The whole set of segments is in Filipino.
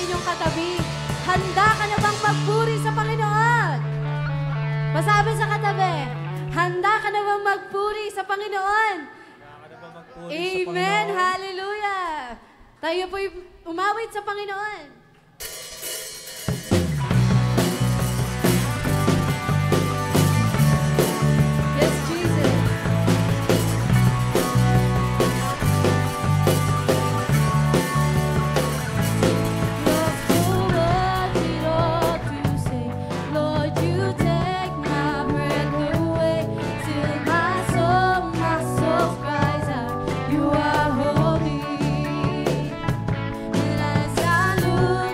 inyong katabi, handa ka na bang magpuri sa Panginoon? Pasabi sa katabi, handa ka na bang magpuri sa Panginoon? Amen! Hallelujah! Tayo po'y umawit sa Panginoon. You are holy, and as I look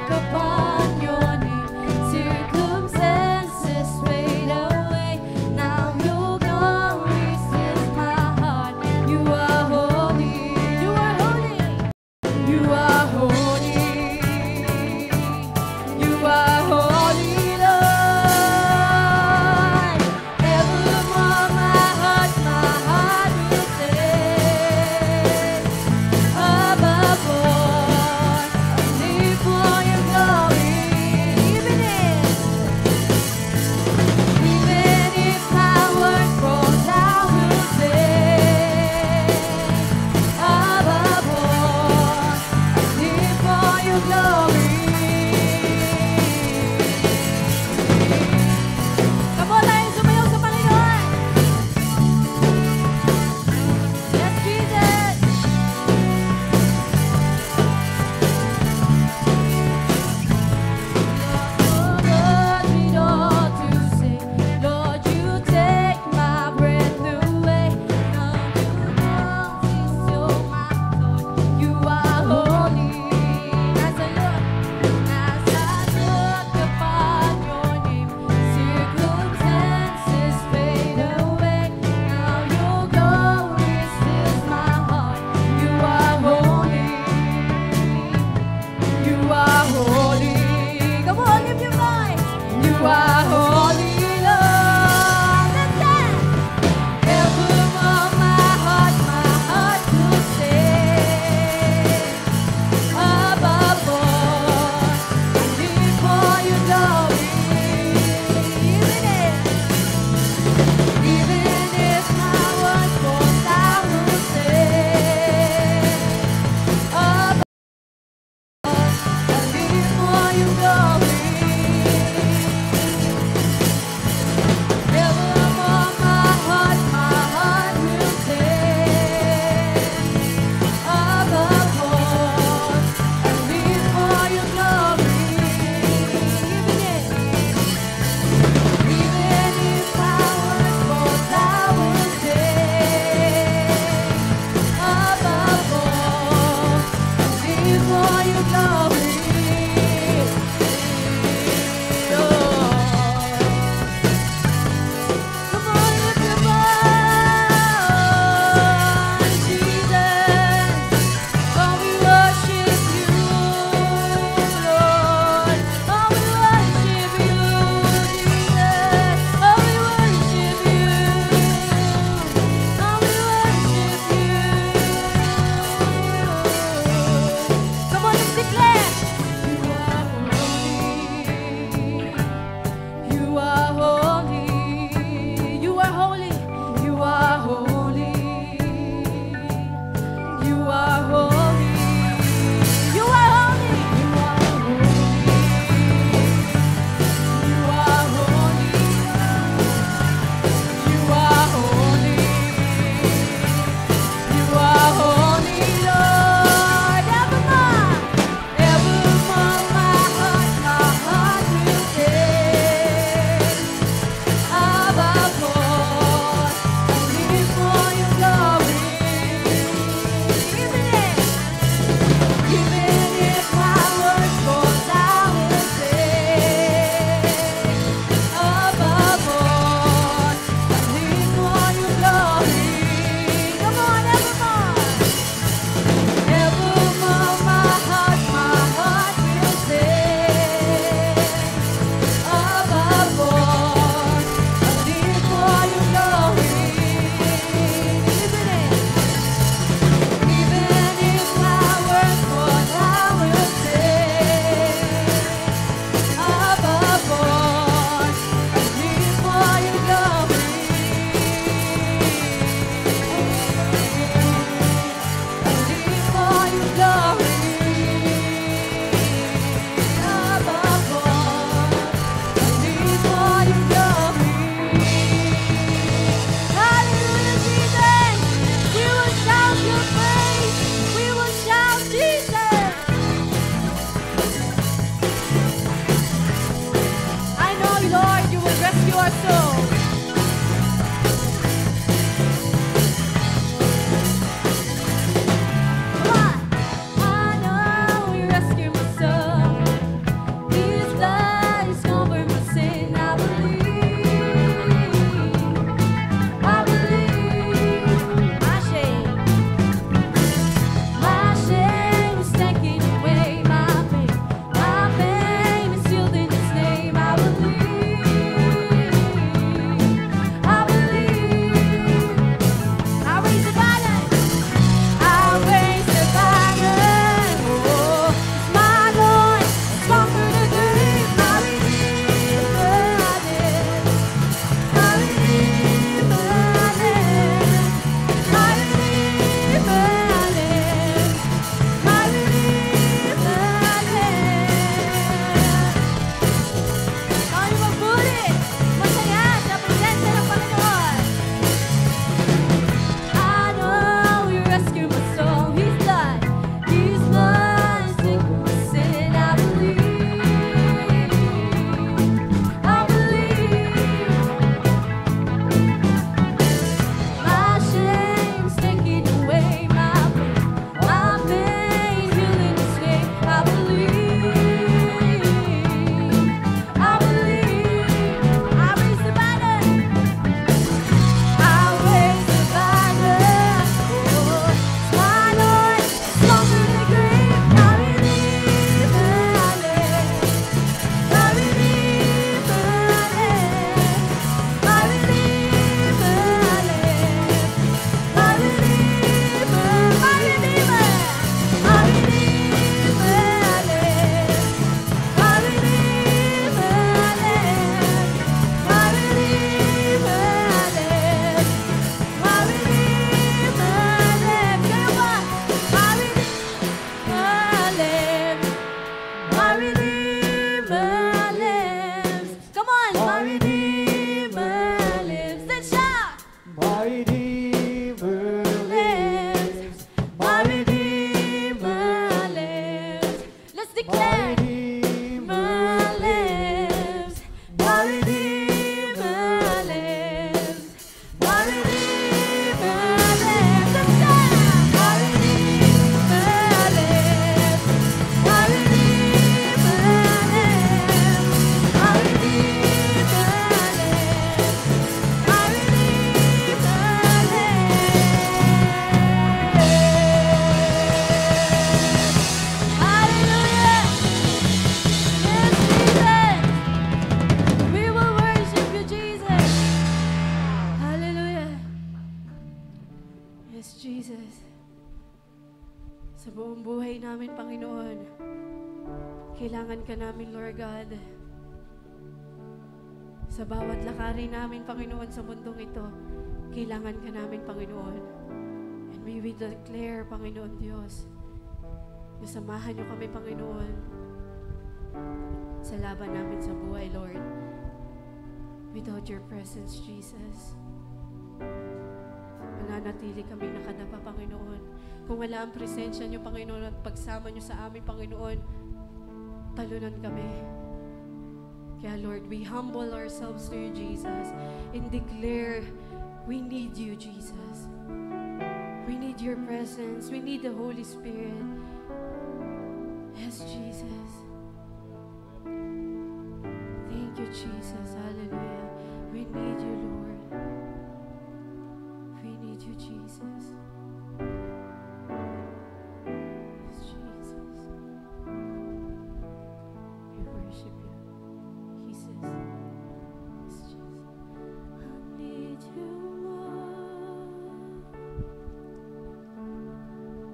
declare. My lips, God redeemed my lips. God redeemed my lips. Let's dance. God redeemed my lips. God redeemed my lips. God redeemed my lips. God redeemed my lips. Hallelujah. Yes, Jesus. We will worship you, Jesus. Hallelujah. Yes, Jesus. Sa buong buhay namin, Panginoon, kailangan ka namin, Lord God. Sa bawat lakarin namin, Panginoon, sa mundong ito, kailangan ka namin, Panginoon. And we will declare, Panginoon Diyos, na samahan niyo kami, Panginoon, sa laban namin sa buhay, Lord. Without your presence, Jesus, mananatili kami nakadapa, Panginoon. Kung wala ang presensya niyo, Panginoon, at pagsama niyo sa amin, Panginoon, talunan kami. Kaya, Lord, we humble ourselves to you, Jesus, and declare, we need you, Jesus. We need your presence. We need the Holy Spirit. Yes, Jesus. Thank you, Jesus. Hallelujah. We need you, Lord. We need you, Jesus. Yes, Jesus. We worship you. He says, yes, Jesus. I need you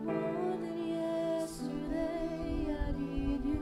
more than yesterday. I need you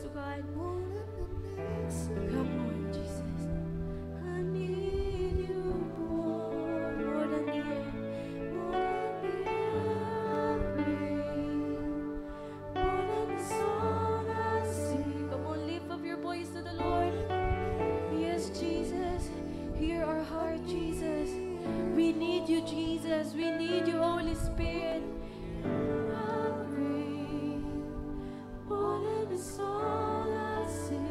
oh God. Come on, Jesus. I need you more than the air, more than the air I breathe, more than the song I sing. Come on, lift up your voice to the Lord. Yes, Jesus, hear our heart, Jesus. We need you, Jesus. We need you, Holy Spirit. I breathe, more than the song I sing,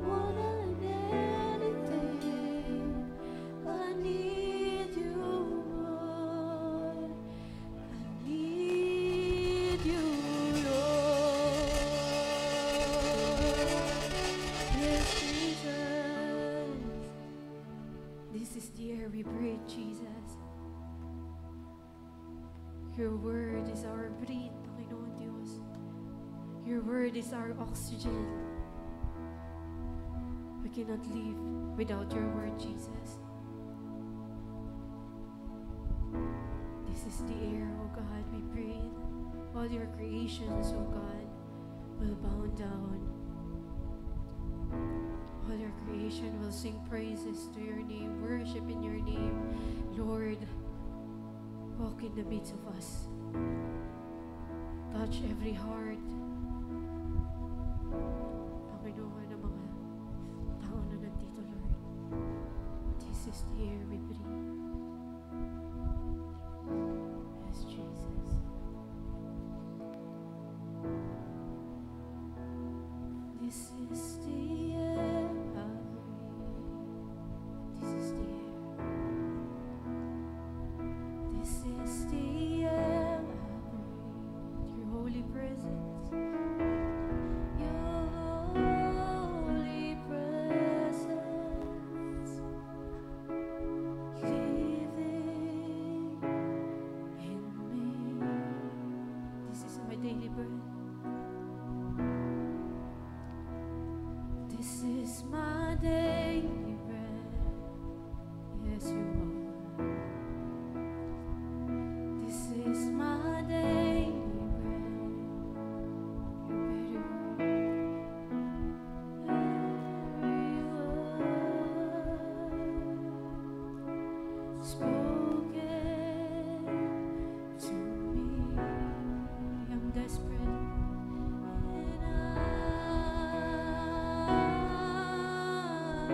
more than anything. I need you, Lord. I need you, Lord. Yes, Jesus. This is the air we breathe, Jesus. Your word is our breath, Panginoon Diyos. Your word is our oxygen. We cannot live without your word, Jesus. This is the air, oh God, we breathe. All your creations, oh God, will bow down. All your creation will sing praises to your name, worship in your name. Lord, walk in the midst of us. Touch every heart. Panginoon, ang mga tao na nandito, Lord. This is the air we breathe. Yes, Jesus. This is the air I breathe. This is the air. This is the air I breathe. Your holy presence. Your holy presence. Living in me. This is my daily bread. This is my daily bread. Yes, you are. This is my daily bread. Your very word. Spoken to me. I'm desperate. And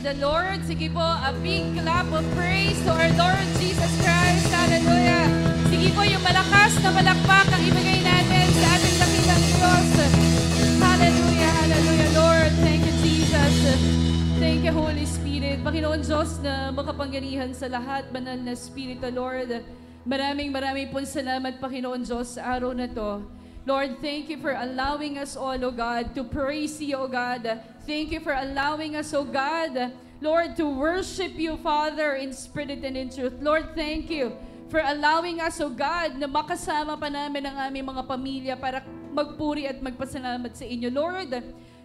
the Lord. Sige po, a big clap of praise to our Lord Jesus Christ. Hallelujah. Sige po, yung malakas na palakpak ang ibigay natin sa ating dakilang Diyos. Hallelujah, hallelujah, Lord. Thank you, Jesus. Thank you, Holy Spirit. Panginoon Diyos na makapangyarihan sa lahat, banal na Espiritu, Lord. Maraming pong salamat, Panginoon Diyos, sa araw na to. Lord, thank you for allowing us all, O God, to praise you, O God. Thank you for allowing us, O God, Lord, to worship you, Father, in spirit and in truth. Lord, thank you for allowing us, O God, na makasama pa namin ang aming mga pamilya para magpuri at magpasalamat sa inyo. Lord,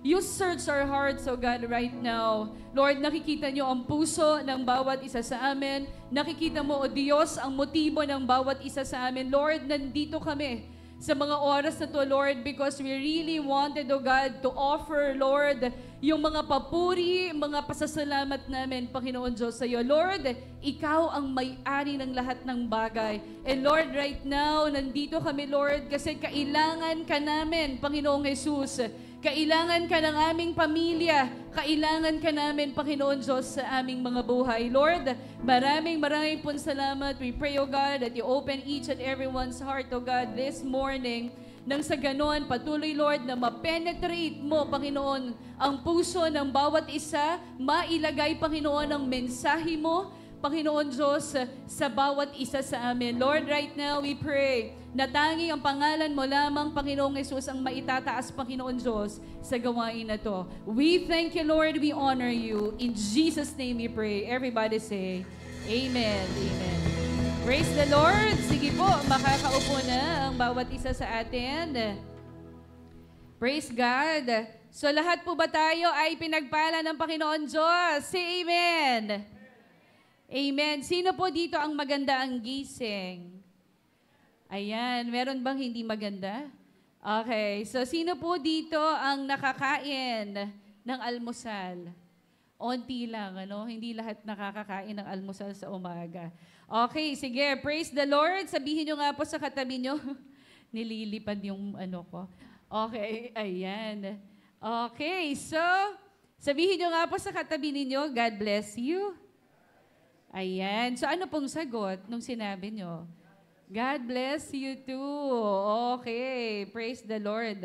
you search our hearts, O God, right now. Lord, nakikita nyo ang puso ng bawat isa sa amin. Nakikita mo, O Diyos, ang motibo ng bawat isa sa amin. Lord, nandito kami sa mga oras na to, Lord, because we really wanted, O God, to offer, Lord, yung mga papuri, mga pasasalamat namin, Panginoon Diyos, sa iyo. Lord, ikaw ang may-ari ng lahat ng bagay. And Lord, right now, nandito kami, Lord, kasi kailangan ka namin, Panginoong Jesus. Kailangan ka ng aming pamilya. Kailangan ka namin, Panginoon Diyos, sa aming mga buhay. Lord, maraming pong salamat. We pray, O God, that you open each and everyone's heart, O God, this morning. Nang sa ganon, patuloy, Lord, na ma-penetrate mo, Panginoon, ang puso ng bawat isa, mailagay, Panginoon, ang mensahe mo, Panginoon Diyos, sa bawat isa sa amin. Lord, right now, we pray na tanging ang pangalan mo lamang, Panginoong Jesus, ang maitataas, Panginoon Diyos, sa gawain na to. We thank you, Lord. We honor you. In Jesus' name we pray. Everybody say, Amen. Amen. Praise the Lord. Sige po, makakaupo na ang bawat isa sa atin. Praise God. So lahat po ba tayo ay pinagpala ng Panginoon Diyos? Say Amen. Amen. Sino po dito ang maganda ang gising? Ayan, meron bang hindi maganda? Okay, so sino po dito ang nakakain ng almusal? Onti lang, ano? Hindi lahat nakakakain ng almusal sa umaga. Okay, sige, praise the Lord. Sabihin nyo nga po sa katabi nyo. Nililipad yung ano ko. Okay, ayan. Okay, so sabihin nyo nga po sa katabi ninyo, God bless you. Ayan. So ano pong sagot nung sinabi nyo? God bless you too. Okay. Praise the Lord.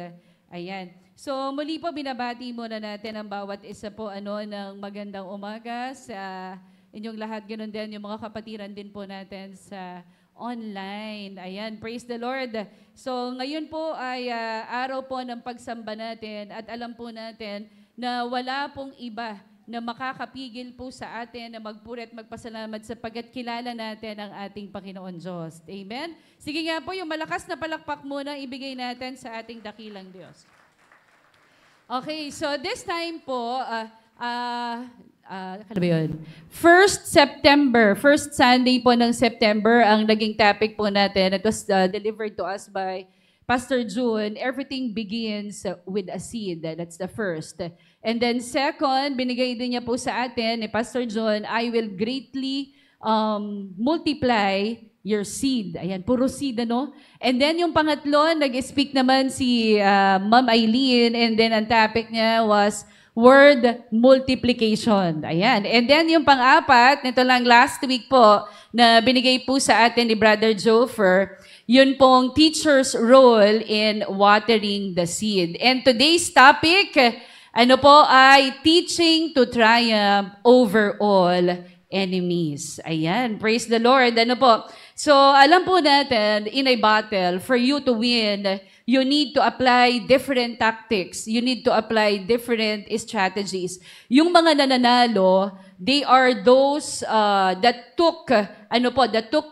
Ayan. So muli po binabati muna natin ang bawat isa po ng magandang umaga sa inyong lahat. Ganun din yung mga kapatiran din po natin sa online. Ayan. Praise the Lord. So ngayon po ay araw po ng pagsamba natin at alam po natin na wala pong iba na makakapigil po sa atin na magpuri at magpasalamat sapagkat kilala natin ang ating Panginoon Diyos. Amen? Sige nga po, yung malakas na palakpak muna ibigay natin sa ating dakilang Diyos. Okay, so this time po, ano ba yun? First Sunday po ng September, ang naging topic po natin. It was delivered to us by Pastor June. Everything begins with a seed. That's the first. And then second, binigay din niya po sa atin ni Pastor John, I will greatly multiply your seed. Ayan, puro seed, ano? And then yung pangatlo, nag-speak naman si Ma'am Eileen, and then ang topic niya was word multiplication. Ayan. And then yung pang-apat, nito lang last week po, na binigay po sa atin ni Brother Jofer, yun pong teacher's role in watering the seed. And today's topic, ano po ay teaching to triumph over all enemies. Ayan, praise the Lord. Ano po? So, alam po natin, in a battle, for you to win, you need to apply different tactics. You need to apply different strategies. Yung mga nananalo, they are those that took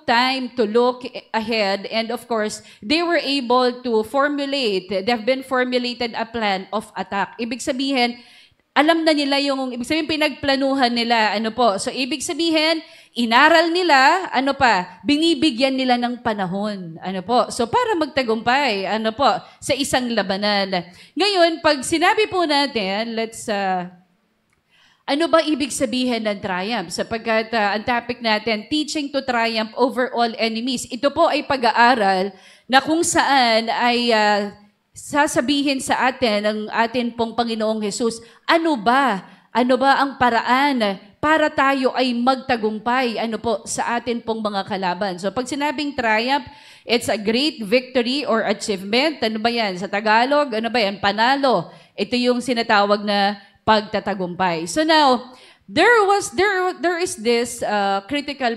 time to look ahead, and of course, they were able to they've been formulated a plan of attack. Ibig sabihin, alam na nila ibig sabihin, pinagplanuhan nila, So, ibig sabihin, inaral nila, binibigyan nila ng panahon, So, para magtagumpay, sa isang labanan. Ngayon, pag sinabi po natin, ano ba ibig sabihin ng triumph? Sapagkat ang topic natin, teaching to triumph over all enemies. Ito po ay pag-aaral na kung saan ay sasabihin sa atin ng atin pong Panginoong Jesus, ano ba ano ba ang paraan para tayo ay magtagumpay, ano po, sa atin pong mga kalaban. So pag sinabing triumph, it's a great victory or achievement. Ano ba yan? Sa Tagalog, ano ba yan? Panalo. Ito yung sinatawag na pagtatagumpay. So now, there is this critical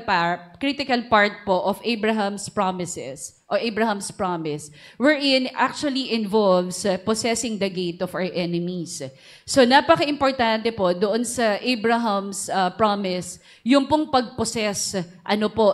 part po of Abraham's promises or Abraham's promise wherein actually involves possessing the gate of our enemies. So napaka-importante po doon sa Abraham's promise yung pong pag-possess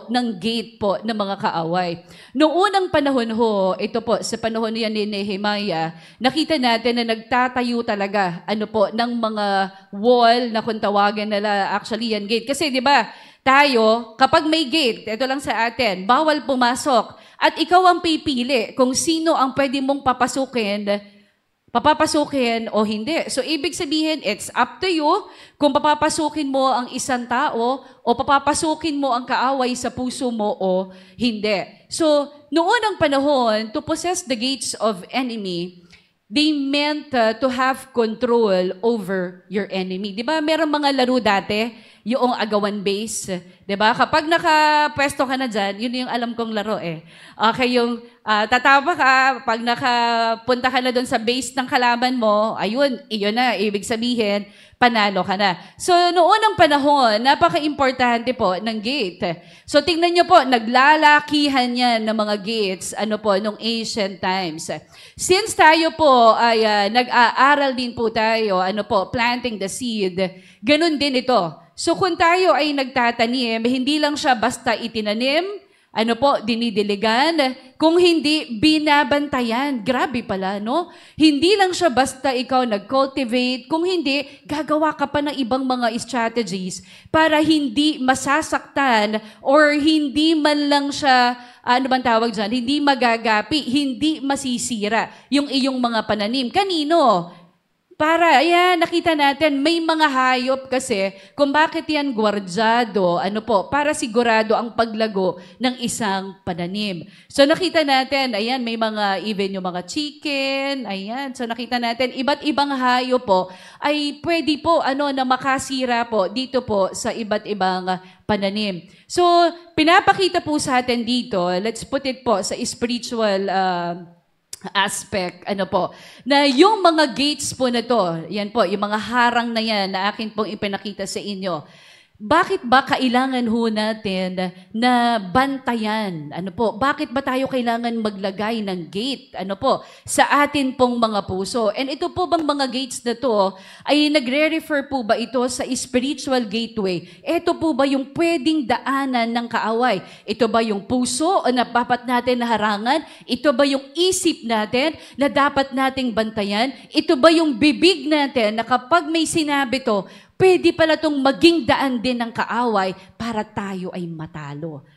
ng gate po ng mga kaaway. Noong unang panahon ho, ito po sa panahon niya ni Nehemiah, nakita natin na nagtatayo talaga ng mga wall na kung tawagan nila actually yan gate. Kasi 'di ba? Tayo, kapag may gate, ito lang sa atin, bawal pumasok. At ikaw ang pipili kung sino ang pwede mong papapasukin o hindi. So, ibig sabihin, it's up to you kung papapasukin mo ang isang tao o papapasukin mo ang kaaway sa puso mo o hindi. So, noon ang panahon, to possess the gates of enemy, they meant to have control over your enemy. Di ba, merong mga laro dati, yung agawan base. Di ba? Kapag nakapwesto ka na dyan, yun yung alam kong laro eh. Okay, yung tatama ka, pag nakapunta ka na doon sa base ng kalaban mo, ayun, iyon na, ibig sabihin, panalo ka na. So, noon ang panahon, napaka-importante po ng gate. So, tingnan nyo po, naglalakihan yan ng mga gates, nung ancient times. Since tayo po ay nag-aaral din po tayo, planting the seed, ganun din ito. So, kung tayo ay nagtatanim, hindi lang siya basta itinanim, dinidiligan, kung hindi, binabantayan. Grabe pala, no? Hindi lang siya basta ikaw nag-cultivate, kung hindi, gagawa ka pa ng ibang mga strategies para hindi masasaktan or hindi man lang siya, hindi magagapi, hindi masisira yung iyong mga pananim. Kanino? Para, ayan, nakita natin, may mga hayop kasi kung bakit yan gwardyado, para sigurado ang paglago ng isang pananim. So nakita natin, ayan, may mga, even yung mga chicken, ayan, so nakita natin, iba't ibang hayop po, ay pwede po, na makasira po dito po sa iba't ibang pananim. So, pinapakita po sa atin dito, let's put it po sa spiritual aspect, na yung mga gates po na to, yan po, yung mga harang na yan na akin pong ipinakita sa inyo, bakit ba kailangan ho natin na bantayan? Bakit ba tayo kailangan maglagay ng gate? Sa atin pong mga puso. And ito po bang mga gates na to, ay nagre-refer po ba ito sa spiritual gateway? Ito po ba yung pwedeng daanan ng kaaway? Ito ba yung puso na dapat natin na harangan? Ito ba yung isip natin na dapat nating bantayan? Ito ba yung bibig natin na kapag may sinabi to, pwede pala itong maging daan din ng kaaway para tayo ay matalo.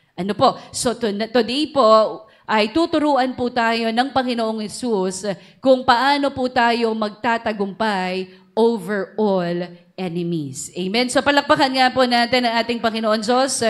So today po, ay tuturuan po tayo ng Panginoong Hesus kung paano po tayo magtatagumpay over all enemies. Amen? So palakpakan nga po natin ang ating Panginoon Diyos.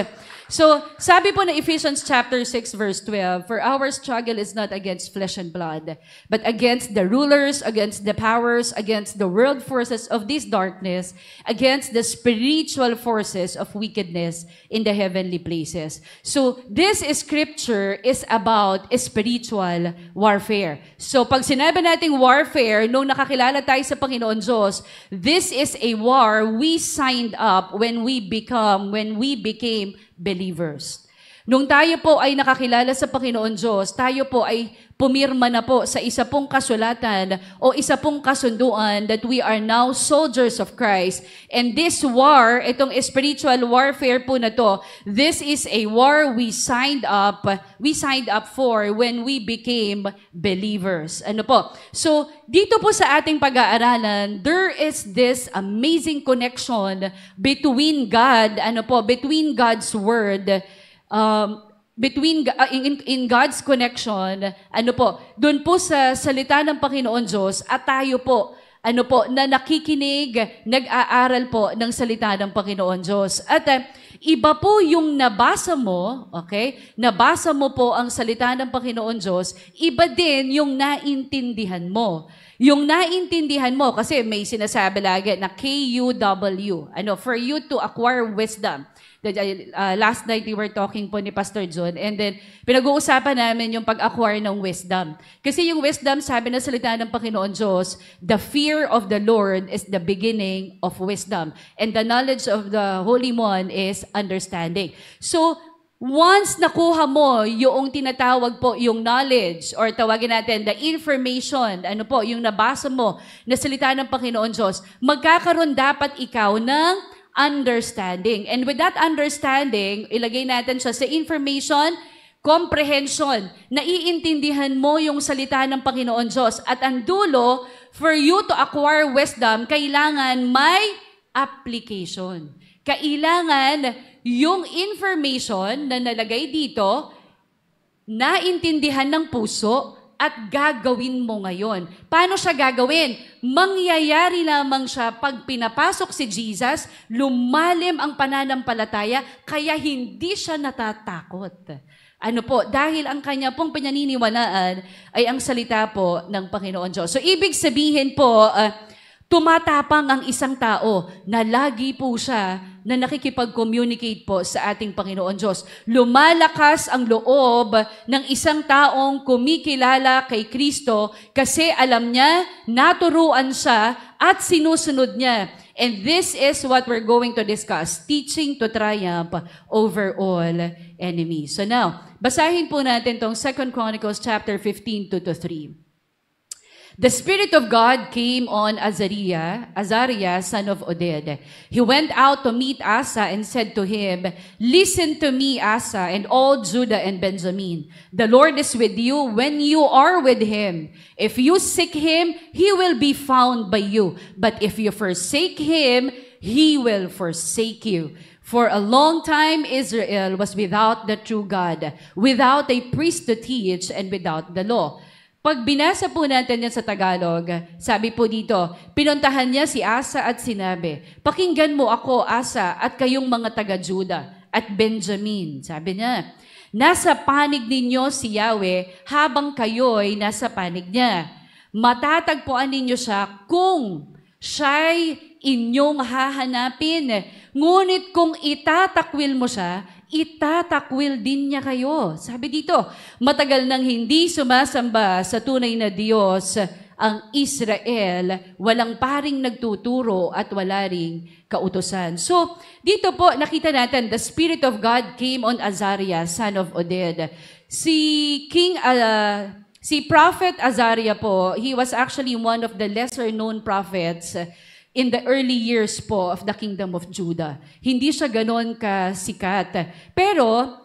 So, sabi po na Ephesians chapter 6 verse 12, "For our struggle is not against flesh and blood, but against the rulers, against the powers, against the world forces of this darkness, against the spiritual forces of wickedness in the heavenly places." So, this scripture is about spiritual warfare. So, pag sinabi nating warfare, nung nakakilala tayo sa Panginoon Diyos, this is a war we signed up when we became believers. Nung tayo po ay nakakilala sa Panginoon Diyos, tayo po ay pumirma na po sa isa pong kasulatan o isa pong kasunduan that we are now soldiers of Christ. And this war, itong spiritual warfare po na to, this is a war we signed up for when we became believers. So, dito po sa ating pag-aaralan, there is this amazing connection between God, between God's Word, in God's connection, doon po sa salita ng Panginoon Diyos at tayo po, na nakikinig, nag-aaral po ng salita ng Panginoon Diyos. At iba po yung nabasa mo, okay? Nabasa mo po ang salita ng Panginoon Diyos, iba din yung naintindihan mo. Yung naintindihan mo, kasi may sinasabi lagi na KUW, for you to acquire wisdom. Last night, we were talking po ni Pastor John, and then pinag-uusapan namin yung pag-acquire ng wisdom. Kasi yung wisdom, sabi na salita ng Panginoon Diyos, the fear of the Lord is the beginning of wisdom. And the knowledge of the Holy One is understanding. So, once nakuha mo yung tinatawag po yung knowledge or tawagin natin the information, yung nabasa mo na salita ng Panginoon Diyos, magkakaroon dapat ikaw ng understanding. And with that understanding, ilagay natin siya sa information, comprehension. Naiintindihan mo yung salita ng Panginoon Diyos. At ang dulo, for you to acquire wisdom, kailangan may application. Kailangan yung information na nalagay dito, naintindihan ng puso at gagawin mo ngayon. Paano siya gagawin? Mangyayari lamang siya pag pinapasok si Jesus, lumalim ang pananampalataya, kaya hindi siya natatakot. Dahil ang kanya pong pinaniniwalaan ay ang salita po ng Panginoon Diyos. So, ibig sabihin po, tumatapang ang isang tao na lagi po siya na nakikipag-communicate po sa ating Panginoon Diyos. Lumalakas ang loob ng isang taong kumikilala kay Kristo kasi alam niya, naturuan siya at sinusunod niya. And this is what we're going to discuss, teaching to triumph over all enemies. So now, basahin po natin tong 2 Chronicles chapter 15, 2-3. The Spirit of God came on Azariah, son of Oded. He went out to meet Asa and said to him, "Listen to me, Asa, and all Judah and Benjamin. The Lord is with you when you are with him. If you seek him, he will be found by you. But if you forsake him, he will forsake you. For a long time, Israel was without the true God, without a priest to teach, and without the law." Pag binasa po natin yan sa Tagalog, sabi po dito, pinuntahan niya si Asa at sinabi, "Pakinggan mo ako, Asa, at kayong mga taga-Juda at Benjamin." Sabi niya, "Nasa panig ninyo si Yahweh habang kayo'y nasa panig niya. Matatagpuan ninyo siya kung siya'y inyong hahanapin. Ngunit kung itatakwil mo siya, itatakwil din niya kayo." Sabi dito, matagal nang hindi sumasamba sa tunay na Diyos ang Israel, walang paring nagtuturo at wala ring kautusan. So, dito po nakita natin, the Spirit of God came on Azariah, son of Oded. Si Prophet Azariah po, he was actually one of the lesser known prophets in the early years po of the kingdom of Judah. Hindi siya ganon kasikat. Pero,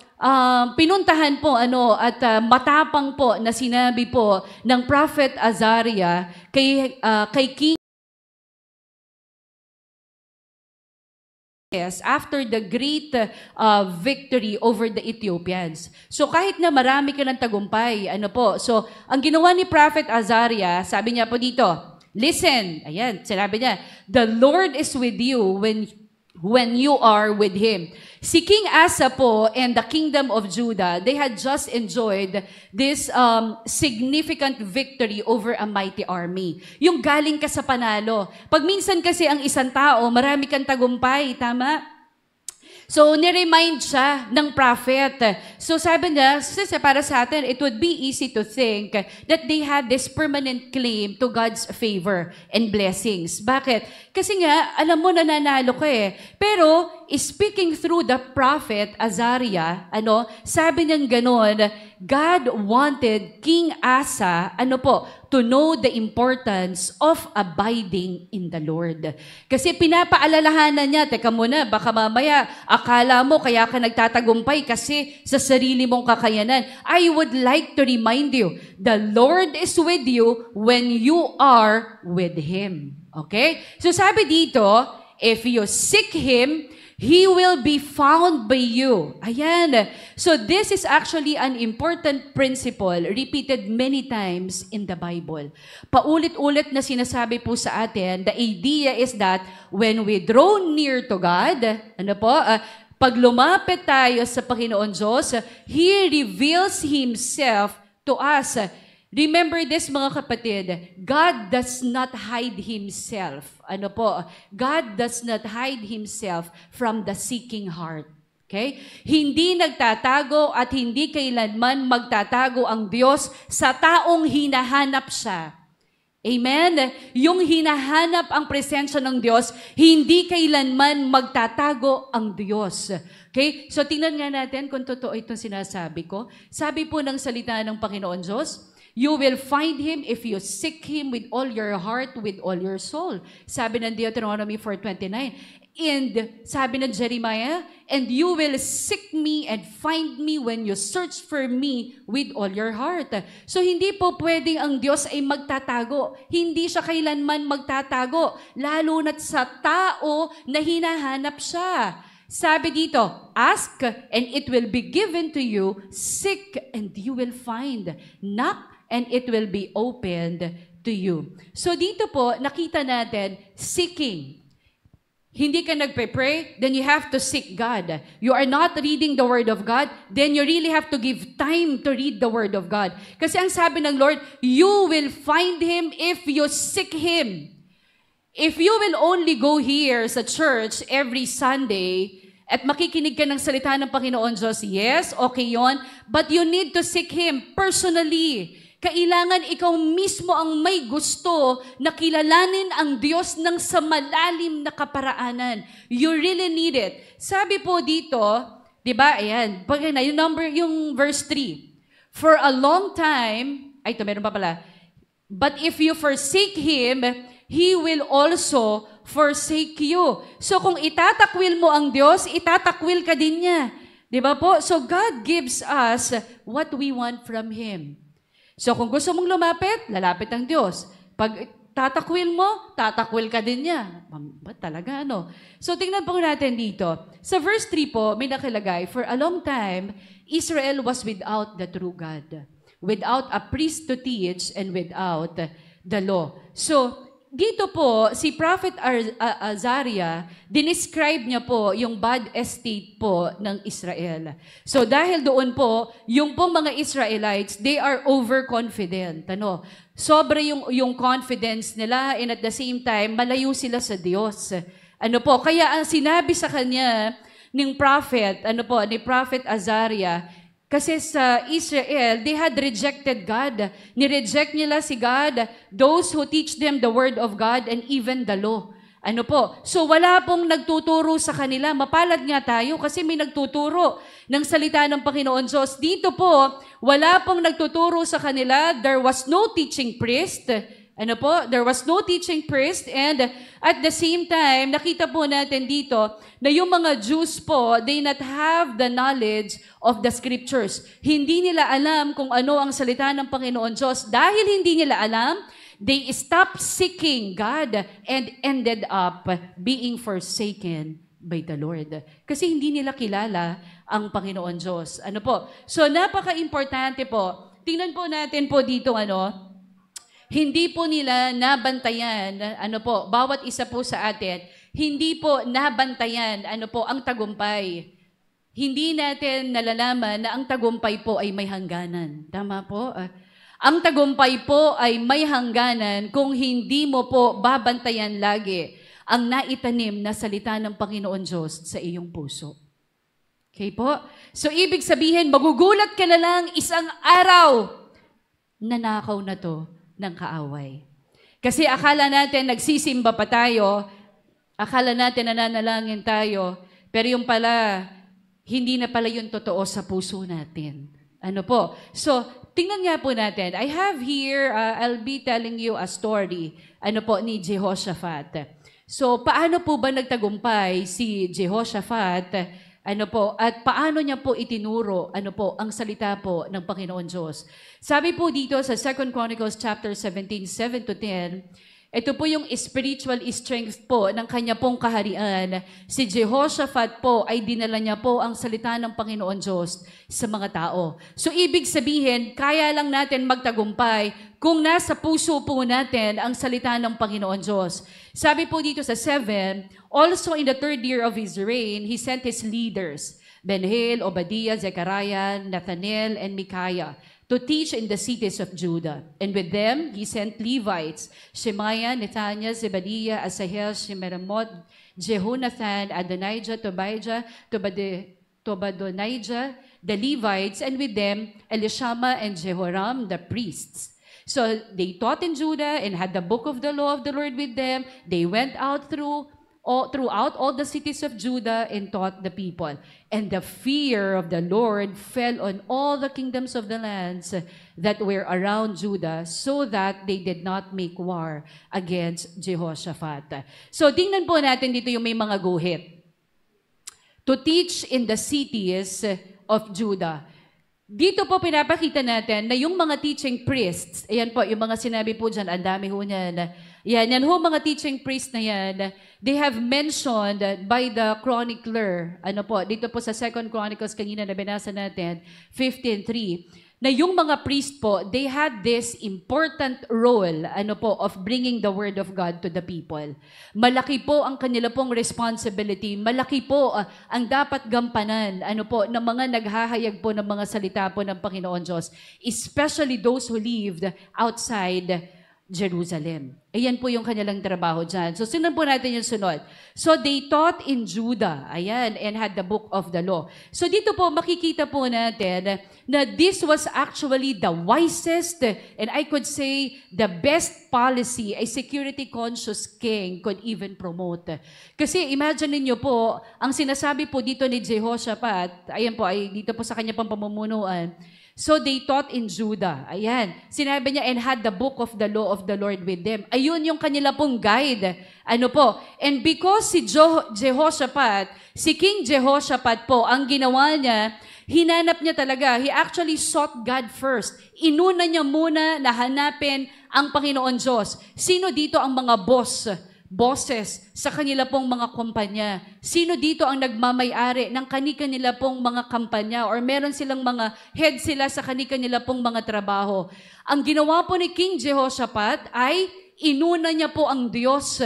pinuntahan po at matapang po na sinabi po ng Prophet Azariah kay King after the great victory over the Ethiopians. So kahit na marami ka ng tagumpay, so ang ginawa ni Prophet Azariah, sabi niya po dito, listen, ayan, sinabi niya, the Lord is with you when you are with Him. Si King Asa po and the kingdom of Judah, they had just enjoyed this significant victory over a mighty army. Yung galing ka sa panalo. Pag minsan kasi ang isang tao, marami kang tagumpay, tama? So, niremind siya ng prophet. So, sabi niya, para sa atin, it would be easy to think that they had this permanent claim to God's favor and blessings. Bakit? Kasi nga, alam mo, nananalo ka eh. Pero, speaking through the prophet Azariah, sabi niyang ganon, God wanted King Asa, to know the importance of abiding in the Lord. Kasi pinapaalalahanan niya, teka muna, baka mamaya, akala mo kaya ka nagtatagumpay kasi sa sarili mong kakayanan. I would like to remind you, the Lord is with you when you are with Him. Okay? So sabi dito, if you seek Him, He will be found by you. Ayan. So this is actually an important principle repeated many times in the Bible. Paulit-ulit na sinasabi po sa atin, the idea is that when we draw near to God, pag lumapit tayo sa Panginoon Diyos, He reveals Himself to us. Remember this, mga kapatid, God does not hide Himself. Ano po? God does not hide Himself from the seeking heart. Okay? Hindi nagtatago at hindi kailanman magtatago ang Diyos sa taong hinahanap siya. Amen? Yung hinahanap ang presensya ng Diyos, hindi kailanman magtatago ang Diyos. Okay? So tingnan nga natin kung totoo itong sinasabi ko. Sabi po ng salita ng Panginoon Diyos, you will find Him if you seek Him with all your heart, with all your soul. Sabi ng Deuteronomy 4:29. And sabi ng Jeremiah, and you will seek me and find me when you search for me with all your heart. So hindi po pwedeng ang Diyos ay magtatago. Hindi siya kailanman magtatago, lalo na't sa tao na hinahanap siya. Sabi dito, ask and it will be given to you, seek and you will find, knock and it will be opened to you. So dito po, nakita natin, seeking. Hindi ka nagpe-pray, then you have to seek God. You are not reading the Word of God, then you really have to give time to read the Word of God. Kasi ang sabi ng Lord, you will find Him if you seek Him. If you will only go here sa church every Sunday, at makikinig ka ng salita ng Panginoon Diyos, yes, okay yon, but you need to seek Him personally. Kailangan ikaw mismo ang may gusto na kilalanin ang Diyos ng sa malalim na kaparaanan. You really need it. Sabi po dito, di ba, ayan, yung verse 3. For a long time, ito meron pa pala, but if you forsake Him, He will also forsake you. So kung itatakwil mo ang Diyos, itatakwil ka din niya. Di ba po? So God gives us what we want from Him. So kung gusto mong lumapit, lalapit ang Diyos. Pag tatakwil mo, tatakwil ka din niya. Ba't talaga ano? So tingnan po natin dito. Sa verse 3 po, may nakalagay, for a long time, Israel was without the true God, without a priest to teach, and without the law. So dito po, si Prophet Azariah, dinescribe niya po yung bad estate po ng Israel. So dahil doon po, yung pong mga Israelites, they are overconfident. Ano? Sobra yung confidence nila and at the same time, malayo sila sa Diyos. Ano po? Kaya ang sinabi sa kanya ng prophet, ni Prophet Azariah, kasi sa Israel, they had rejected God. Nireject nila si God, those who teach them the word of God and even the law. Ano po? So wala pong nagtuturo sa kanila. Mapalad nga tayo kasi may nagtuturo ng salita ng Panginoon Diyos. Dito po, wala pong nagtuturo sa kanila. There was no teaching priest. Ano po? There was no teaching priest and at the same time, nakita po natin dito na yung mga Jews po, they not have the knowledge of the scriptures. Hindi nila alam kung ano ang salita ng Panginoon Diyos. Dahil hindi nila alam, they stopped seeking God and ended up being forsaken by the Lord. Kasi hindi nila kilala ang Panginoon Diyos. Ano po? So napaka-importante po. Tingnan po natin po dito hindi po nila nabantayan, bawat isa po sa atin, hindi po nabantayan, ang tagumpay. Hindi natin nalalaman na ang tagumpay po ay may hangganan. Tama po? Ang tagumpay po ay may hangganan kung hindi mo po babantayan lagi ang naitanim na salita ng Panginoon Diyos sa iyong puso. Okay po? So ibig sabihin, magugulat ka na lang isang araw, nanakaw na to ng kaaway. Kasi akala natin nagsisimba pa tayo, akala natin nananalangin tayo, pero yung pala, hindi na pala yung totoo sa puso natin. Ano po? So, tingnan nga po natin. I have here, I'll be telling you a story, ni Jehoshaphat. So, paano po ba nagtagumpay si Jehoshaphat? At paano niya po itinuro, ang salita po ng Panginoon Diyos. Sabi po dito sa 2 Chronicles chapter 17, 7-10, ito po yung spiritual strength po ng kanya pong kaharian. Si Jehoshaphat po ay dinala niya po ang salita ng Panginoon Diyos sa mga tao. So ibig sabihin, kaya lang natin magtagumpay kung nasa puso po natin ang salita ng Panginoon Diyos. Sabi po dito sa 7, also in the 3rd year of his reign, he sent his leaders, Ben-Hail, Obadiah, Zechariah, Nathaniel, and Micaiah, to teach in the cities of Judah. And with them, he sent Levites, Shemaiah, Nethaniah, Zebadiah, Asahel, Shemiramoth, Jehonathan, Adonijah, Tobijah, Tobadonijah, the Levites, and with them, Elishama and Jehoram, the priests. So they taught in Judah and had the book of the law of the Lord with them. They went out throughout all the cities of Judah and taught the people. And the fear of the Lord fell on all the kingdoms of the lands that were around Judah, so that they did not make war against Jehoshaphat. So tingnan po natin dito yung may mga guhit. To teach in the cities of Judah. Dito po pinapakita natin na yung mga teaching priests, ayan po, yung mga sinabi po dyan, ang dami ho niyan. Yan ho mga teaching priests na yan, they have mentioned by the chronicler, dito po sa 2 Chronicles kanina na binasa natin, 15:3, na yung mga priest po, they had this important role, of bringing the word of God to the people. Malaki po ang kanila pong responsibility, malaki po ang dapat gampanan, ng mga naghahayag po ng mga salita po ng Panginoon Diyos, especially those who lived outside Jerusalem. Ayan po yung kanilang trabaho dyan. So, sinan po natin yung sunod. So, they taught in Judah, ayan, and had the book of the law. So, dito po, makikita po natin na this was actually the wisest, and I could say, the best policy a security-conscious king could even promote. Kasi, imagine niyo po, ang sinasabi po dito ni Jehoshaphat, ayan po, ay dito po sa kanya pang pamumunuan, so they taught in Judah. Ayan. Sinabi niya, and had the book of the law of the Lord with them. Ayun yung kanila pong guide. And because si Jehoshaphat, si King Jehoshaphat po, ang ginawa niya, hinanap niya talaga. He actually sought God first. Inuna niya muna na hanapin ang Panginoon Diyos. Sino dito ang mga bosses sa kanila pong mga kumpanya? Sino dito ang nagmamay-ari ng kani-kanila pong mga kampanya or meron silang mga head sila sa kani-kanila pong mga trabaho? Ang ginawa po ni King Jehoshaphat ay inuna niya po ang Diyos.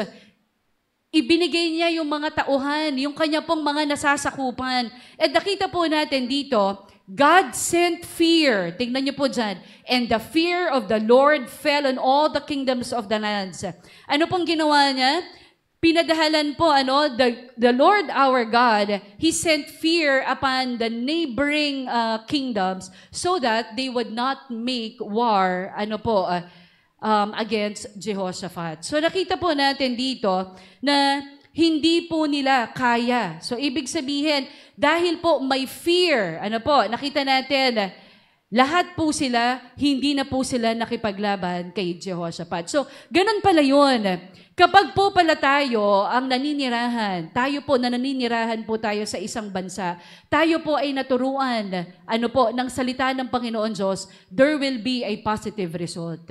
Ibinigay niya yung mga tauhan, yung kanya pong mga nasasakupan. At nakita po natin dito, God sent fear. Tingnan niyo po dyan. And the fear of the Lord fell on all the kingdoms of the lands. Ano pong ginawa niya? Pinadahalan po, the Lord our God, He sent fear upon the neighboring kingdoms so that they would not make war, against Jehoshaphat. So nakita po natin dito na hindi po nila kaya. So ibig sabihin, dahil po may fear, nakita natin, lahat po sila, hindi na po sila nakipaglaban kay Jehoshaphat. So, ganun pala yun. Kapag po pala tayo ang naninirahan, naninirahan po tayo sa isang bansa, tayo po ay naturuan, ng salita ng Panginoon Diyos, there will be a positive result.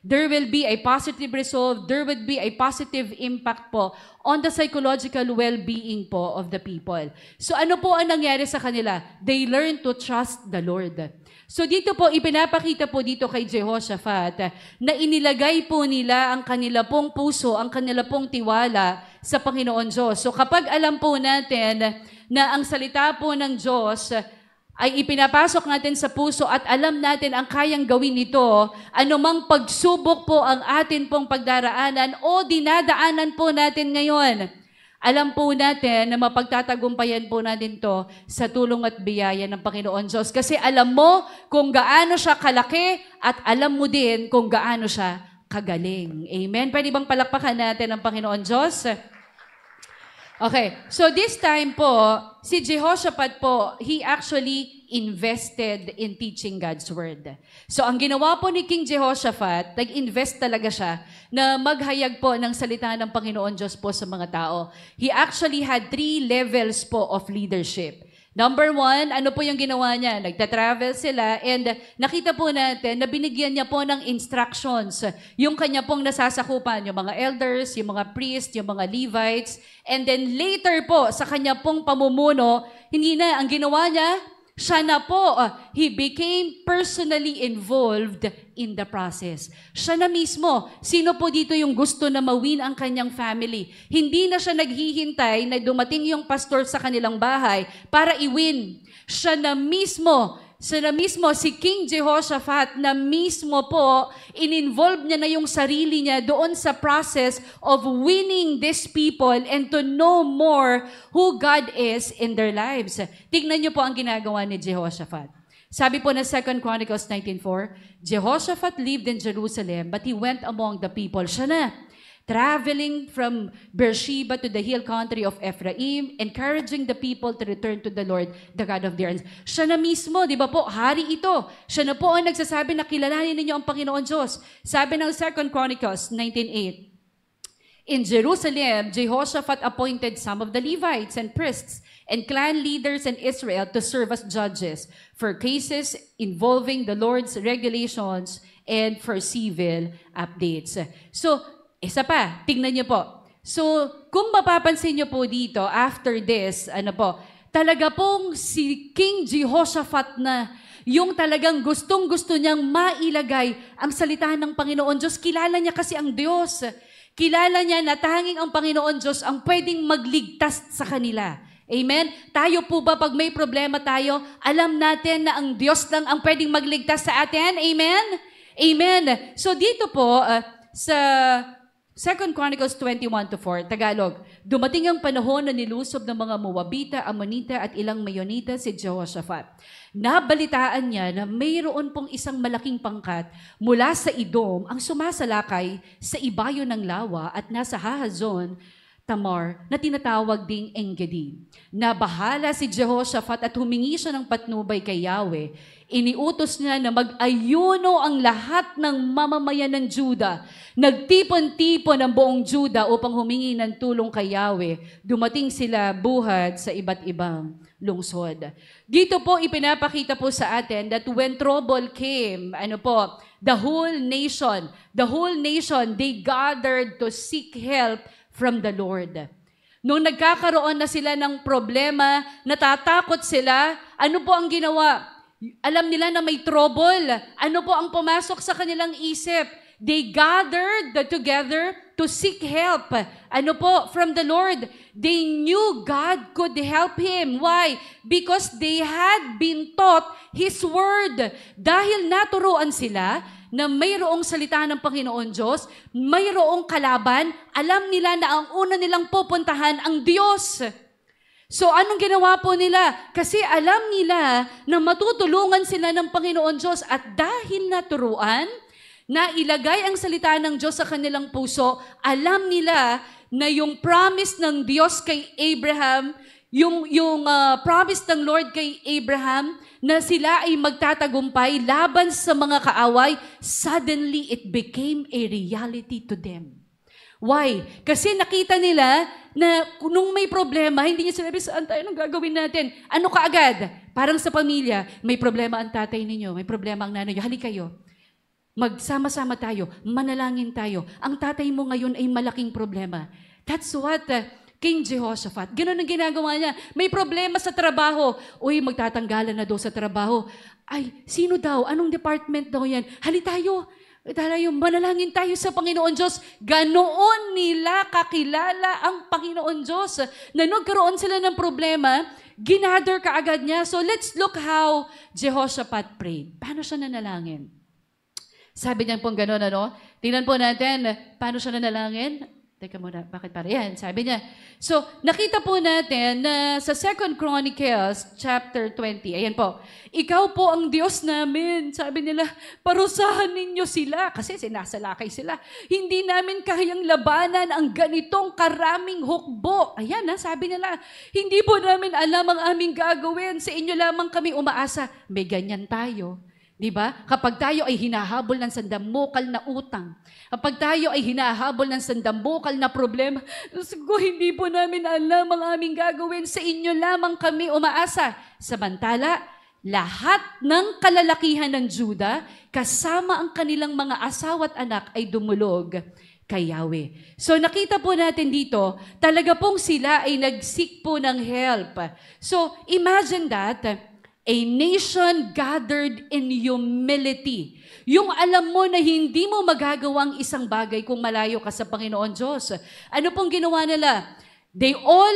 There will be a positive result, there will be a positive impact po on the psychological well-being po of the people. So ano po ang nangyari sa kanila? They learned to trust the Lord. So dito po, ipinapakita po dito kay Jehoshaphat na inilagay po nila ang kanila pong puso, ang kanila pong tiwala sa Panginoon Diyos. So kapag alam po natin na ang salita po ng Diyos ay ipinapasok natin sa puso at alam natin ang kayang gawin nito, anumang pagsubok po ang atin pong pagdaraanan o dinadaanan po natin ngayon, alam po natin na mapagtatagumpayan po natin to sa tulong at biyaya ng Panginoon Diyos. Kasi alam mo kung gaano siya kalaki at alam mo din kung gaano siya kagaling. Amen? Pwede bang palakpakan natin ang Panginoon Diyos? Okay, so this time po, si Jehoshaphat po, he actually invested in teaching God's Word. So ang ginawa po ni King Jehoshaphat, nag-invest talaga siya na maghayag po ng salita ng Panginoon Diyos po sa mga tao. He actually had 3 levels po of leadership. Number 1, ano po yung ginawa niya? Nagta-travel sila and nakita po natin na binigyan niya po ng instructions yung kanya pong nasasakupan, yung mga elders, yung mga priests, yung mga Levites. And then later po, sa kanya pong pamumuno, hindi na, ang ginawa niya, siya na po, he became personally involved in the process. Siya na mismo. Sino po dito yung gusto na mawin ang kanyang family? Hindi na siya naghihintay na dumating yung pastor sa kanilang bahay para i-win. Siya na mismo, na mismo si King Jehoshaphat na mismo po, in-involve niya na yung sarili niya doon sa process of winning these people and to know more who God is in their lives. Tignan niyo po ang ginagawa ni Jehoshaphat. Sabi po na 2 Chronicles 19:4, Jehoshaphat lived in Jerusalem, but he went among the people. Siya na, traveling from Beersheba to the hill country of Ephraim, encouraging the people to return to the Lord, the God of their ancestors. Siya na mismo, di ba po, hari ito. Siya na po ang nagsasabi na kilalanin ninyo ang Panginoon Diyos. Sabi ng 2 Chronicles 19:8, in Jerusalem, Jehoshaphat appointed some of the Levites and priests and clan leaders in Israel to serve as judges for cases involving the Lord's regulations and for civil updates. So, isa pa, tingnan niyo po. So, kung mapapansin niyo po dito, after this, talaga pong si King Jehoshaphat na yung talagang gustong-gusto niyang mailagay ang salita ng Panginoon Diyos. Kilala niya kasi ang Diyos. Kilala niya na tanging ang Panginoon Diyos ang pwedeng magligtas sa kanila. Amen? Tayo po ba pag may problema tayo, alam natin na ang Diyos lang ang pwedeng magligtas sa atin? Amen? Amen. So dito po, sa 2 Chronicles 21:4, Tagalog, dumating ang panahon na nilusob ng mga Moabita, Ammonita at ilang Mayonita si Jehoshaphat. Nabalitaan niya na mayroon pong isang malaking pangkat mula sa Edom ang sumasalakay sa ibayo ng lawa at nasa Hahazon, Tamar, na tinatawag ding Engedi. Nabahala si Jehoshaphat at humingi siya ng patnubay kay Yahweh. Iniutos niya na mag-ayuno ang lahat ng mamamayan ng Juda. Nagtipon-tipon ang buong Juda upang humingi ng tulong kay Yahweh. Dumating sila buhat sa iba't ibang lungsod. Dito po ipinapakita po sa atin that when trouble came, the whole nation, they gathered to seek help from the Lord. Nung nagkakaroon na sila ng problema, natatakot sila, ano po ang ginawa? Alam nila na may trouble. Ano po ang pumasok sa kanilang isip? They gathered together to seek help. From the Lord. They knew God could help him. Why? Because they had been taught His Word. Dahil naturuan sila na mayroong salita ng Panginoon Diyos, mayroong kalaban, alam nila na ang una nilang pupuntahan ang Diyos. So, anong ginawa po nila? Kasi alam nila na matutulungan sila ng Panginoon Diyos at dahil naturuan, na ilagay ang salita ng Diyos sa kanilang puso, alam nila na yung promise ng Diyos kay Abraham, yung promise ng Lord kay Abraham, na sila ay magtatagumpay laban sa mga kaaway, suddenly it became a reality to them. Why? Kasi nakita nila na nung may problema, hindi niya sinabi, saan tayo, anong gagawin natin? Ano kaagad? Parang sa pamilya, may problema ang tatay ninyo, may problema ang nanay niyo, halik kayo. Magsama-sama tayo, manalangin tayo. Ang tatay mo ngayon ay malaking problema. That's what King Jehoshaphat, gano'n ang ginagawa niya. May problema sa trabaho. Uy, magtatanggalan na daw sa trabaho. Ay, sino daw? Anong department daw yan? Hali tayo. Manalangin tayo sa Panginoon Diyos. Ganoon nila kakilala ang Panginoon Diyos. Na nagkaroon sila ng problema, ginather kaagad niya. So let's look how Jehoshaphat prayed. Paano siya nanalangin? Sabi niya pong gano'n, Tingnan po natin, paano siya nanalangin? Teka muna, bakit para? Yan, sabi niya. So, nakita po natin na sa 2 Chronicles chapter 20, ayan po, ikaw po ang Diyos namin. Sabi nila, parusahan ninyo sila. Kasi sinasalakay sila. Hindi namin kayang labanan ang ganitong karaming hukbo. Ayan, sabi nila, hindi po namin alam ang aming gagawin. Sa inyo lamang kami umaasa. May ganyan tayo. Diba? Kapag tayo ay hinahabol ng sandamukal na utang, kapag tayo ay hinahabol ng sandamukal na problema, hindi po namin alam ang aming gagawin, sa inyo lamang kami umaasa. Samantala, lahat ng kalalakihan ng Juda, kasama ang kanilang mga asawa at anak ay dumulog kay Yahweh. So nakita po natin dito, talaga pong sila ay nag-seek po ng help. So imagine that, a nation gathered in humility. Yung alam mo na hindi mo magagawang isang bagay kung malayo ka sa Panginoon Diyos. Ano pong ginawa nila? They all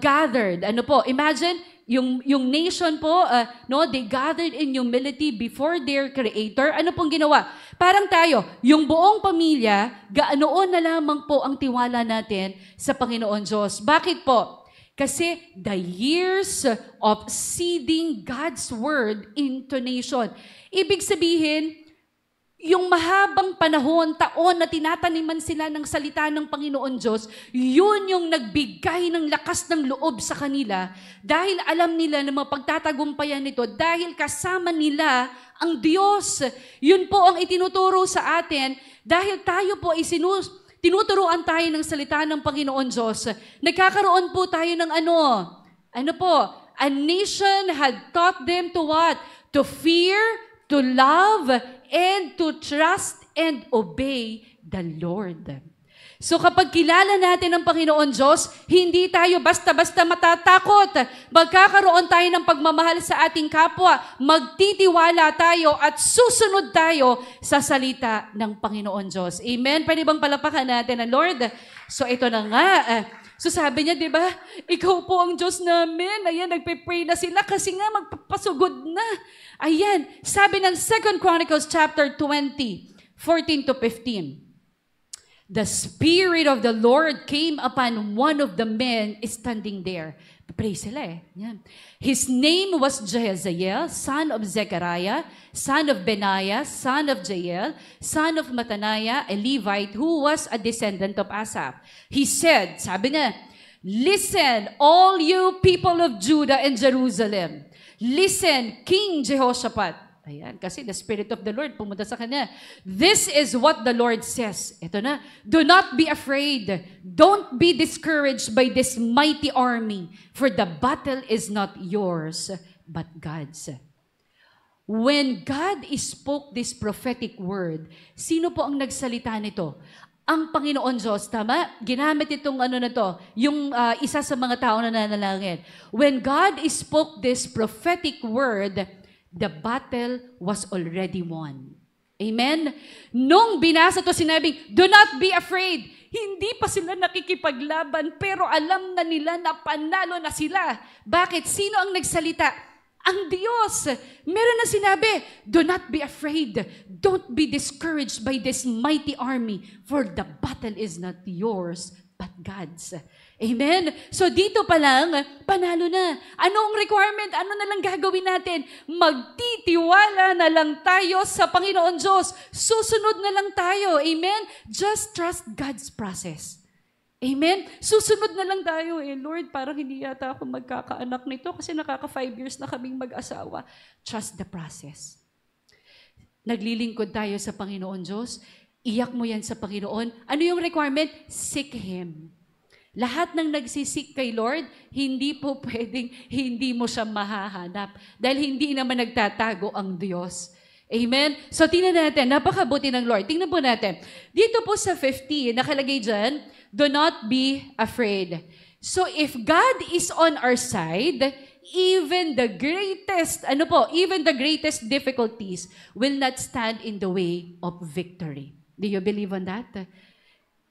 gathered. Imagine, yung nation po, no, they gathered in humility before their Creator. Ano pong ginawa? Parang tayo, yung buong pamilya, gaanoon na lamang po ang tiwala natin sa Panginoon Diyos. Bakit po? Kasi the years of seeding God's Word into nation. Ibig sabihin, yung mahabang panahon, taon na tinataniman sila ng salita ng Panginoon Diyos, yun yung nagbigay ng lakas ng loob sa kanila dahil alam nila na mapagtatagumpayan nito dahil kasama nila ang Diyos. Yun po ang itinuturo sa atin dahil tayo po tinuturuan tayo ng salita ng Panginoon Diyos. Nagkakaroon po tayo ng ano po? A nation had taught them to what? To fear, to love, and to trust and obey the Lord. So kapag kilala natin ang Panginoon Diyos, hindi tayo basta-basta matatakot. Magkakaroon tayo ng pagmamahal sa ating kapwa. Magtitiwala tayo at susunod tayo sa salita ng Panginoon Diyos. Amen? Pwede bang palapakan natin ang Lord? So ito na nga. So sabi niya, di ba, ikaw po ang Diyos namin. Ayan, nagpe-pray na sila kasi nga magpapasugod na. Ayan, sabi ng 2 Chronicles chapter 20, 14 to 15. The Spirit of the Lord came upon one of the men standing there. Pray sila Yan. His name was Jehaziel, son of Zechariah, son of Benaiah, son of Jael, son of Mataniah, a Levite who was a descendant of Asaph. He said, sabi niya, listen, all you people of Judah and Jerusalem. Listen, King Jehoshaphat. Ayan, kasi the Spirit of the Lord pumunta sa kanya. This is what the Lord says. Ito na, do not be afraid. Don't be discouraged by this mighty army, for the battle is not yours, but God's. When God spoke this prophetic word, sino po ang nagsalita nito? Ang Panginoon Diyos, tama? Ginamit itong na to, yung isa sa mga tao na nanalangin. When God spoke this prophetic word, the battle was already won. Amen? Nung binasa to, sinabing, do not be afraid. Hindi pa sila nakikipaglaban, pero alam na nila na panalo na sila. Bakit? Sino ang nagsalita? Ang Diyos. Meron na sinabi, do not be afraid. Don't be discouraged by this mighty army, for the battle is not yours, but God's. Amen? So dito pa lang, panalo na. Ano ang requirement? Ano na lang gagawin natin? Magtitiwala na lang tayo sa Panginoon Diyos. Susunod na lang tayo. Amen? Just trust God's process. Amen? Susunod na lang tayo. Lord, parang hindi yata ako magkakaanak nito kasi nakaka 5 years na kaming mag-asawa. Trust the process. Naglilingkod tayo sa Panginoon Diyos. Iyak mo yan sa Panginoon. Ano yung requirement? Seek Him. Lahat ng nagsisik kay Lord, hindi po pwedeng hindi mo siya mahahanap. Dahil hindi naman nagtatago ang Diyos. Amen? So, tingnan natin. Napakabuti ng Lord. Tingnan po natin. Dito po sa 50, nakalagay dyan, do not be afraid. So, if God is on our side, even the greatest difficulties will not stand in the way of victory. Do you believe on that?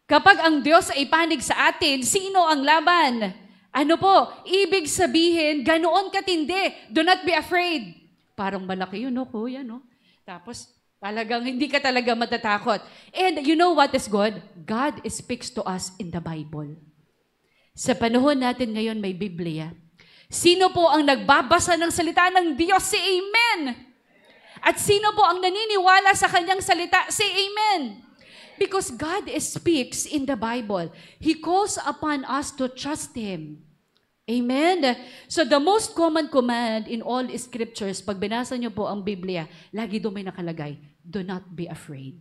Kapag ang Diyos ay panig sa atin, sino ang laban? Ano po? Ibig sabihin, ganoon katindi. Do not be afraid. Parang malaki yun, no, kuya, no? Tapos, talagang hindi ka talaga matatakot. And you know what is good? God speaks to us in the Bible. Sa panahon natin ngayon, may Biblia. Sino po ang nagbabasa ng salita ng Diyos? Si Amen. At sino po ang naniniwala sa kanyang salita? Si Amen. Because God speaks in the Bible. He calls upon us to trust Him. Amen? So the most common command in all scriptures, pag binasa niyo po ang Biblia, lagi doon may nakalagay, do not be afraid.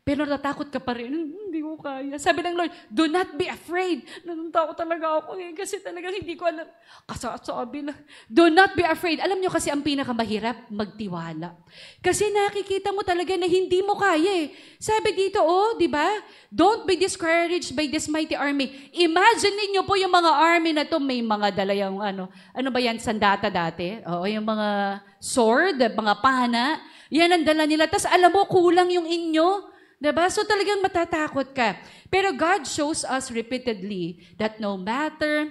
Pero natatakot ka pa rin, hindi ko kaya. Sabi ng Lord, do not be afraid. Natatakot talaga ako kasi talagang hindi ko alam. Kasasabi lang, do not be afraid. Alam niyo kasi ang pinakamahirap, magtiwala. Kasi nakikita mo talaga na hindi mo kaya Sabi dito, di ba? Don't be discouraged by this mighty army. Imagine niyo po yung mga army na to, may mga dala yung ano ba yan, sandata dati? O yung mga sword, mga pana. Yan ang dala nila. Tapos alam mo, kulang yung inyo. Diba? So talagang matatakot ka. Pero God shows us repeatedly that no matter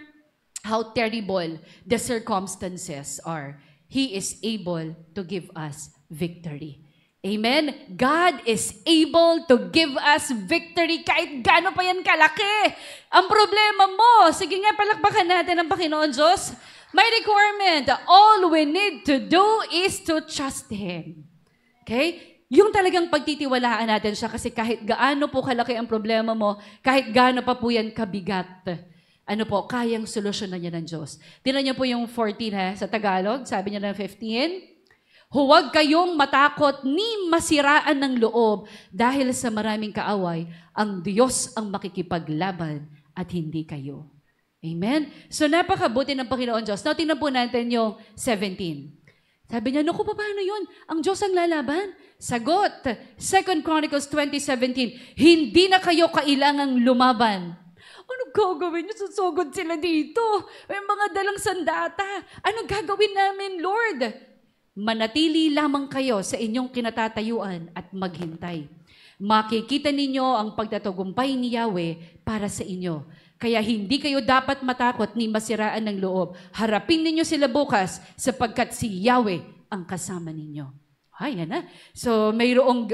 how terrible the circumstances are, He is able to give us victory. Amen? God is able to give us victory kahit gaano pa yan kalaki. Ang problema mo, sige nga, palakpakan natin ang Panginoon Diyos. My requirement, all we need to do is to trust Him. Okay? Yung talagang pagtitiwalaan natin siya kasi kahit gaano po kalaki ang problema mo, kahit gaano pa po yan kabigat, kayang solusyonan niya ng Diyos. Tingnan niyo po yung 14 sa Tagalog, sabi niya ng 15, huwag kayong matakot ni masiraan ng loob dahil sa maraming kaaway, ang Diyos ang makikipaglaban at hindi kayo. Amen? So napakabuti ng Panginoon Diyos. Now, tingnan po natin yung 17. Sabi niya, naku, paano yun? Ang Diyos ang lalaban? Sagot, 2 Chronicles 20:17, hindi na kayo kailangang lumaban. Ano gagawin niyo? Susugod sila dito. May mga dalang sandata. Ano gagawin namin, Lord? Manatili lamang kayo sa inyong kinatatayuan at maghintay. Makikita ninyo ang pagtatagumpay ni Yahweh para sa inyo. Kaya hindi kayo dapat matakot ni masiraan ng loob. Harapin ninyo sila bukas sapagkat si Yahweh ang kasama ninyo. Ay, yan na. So, mayroong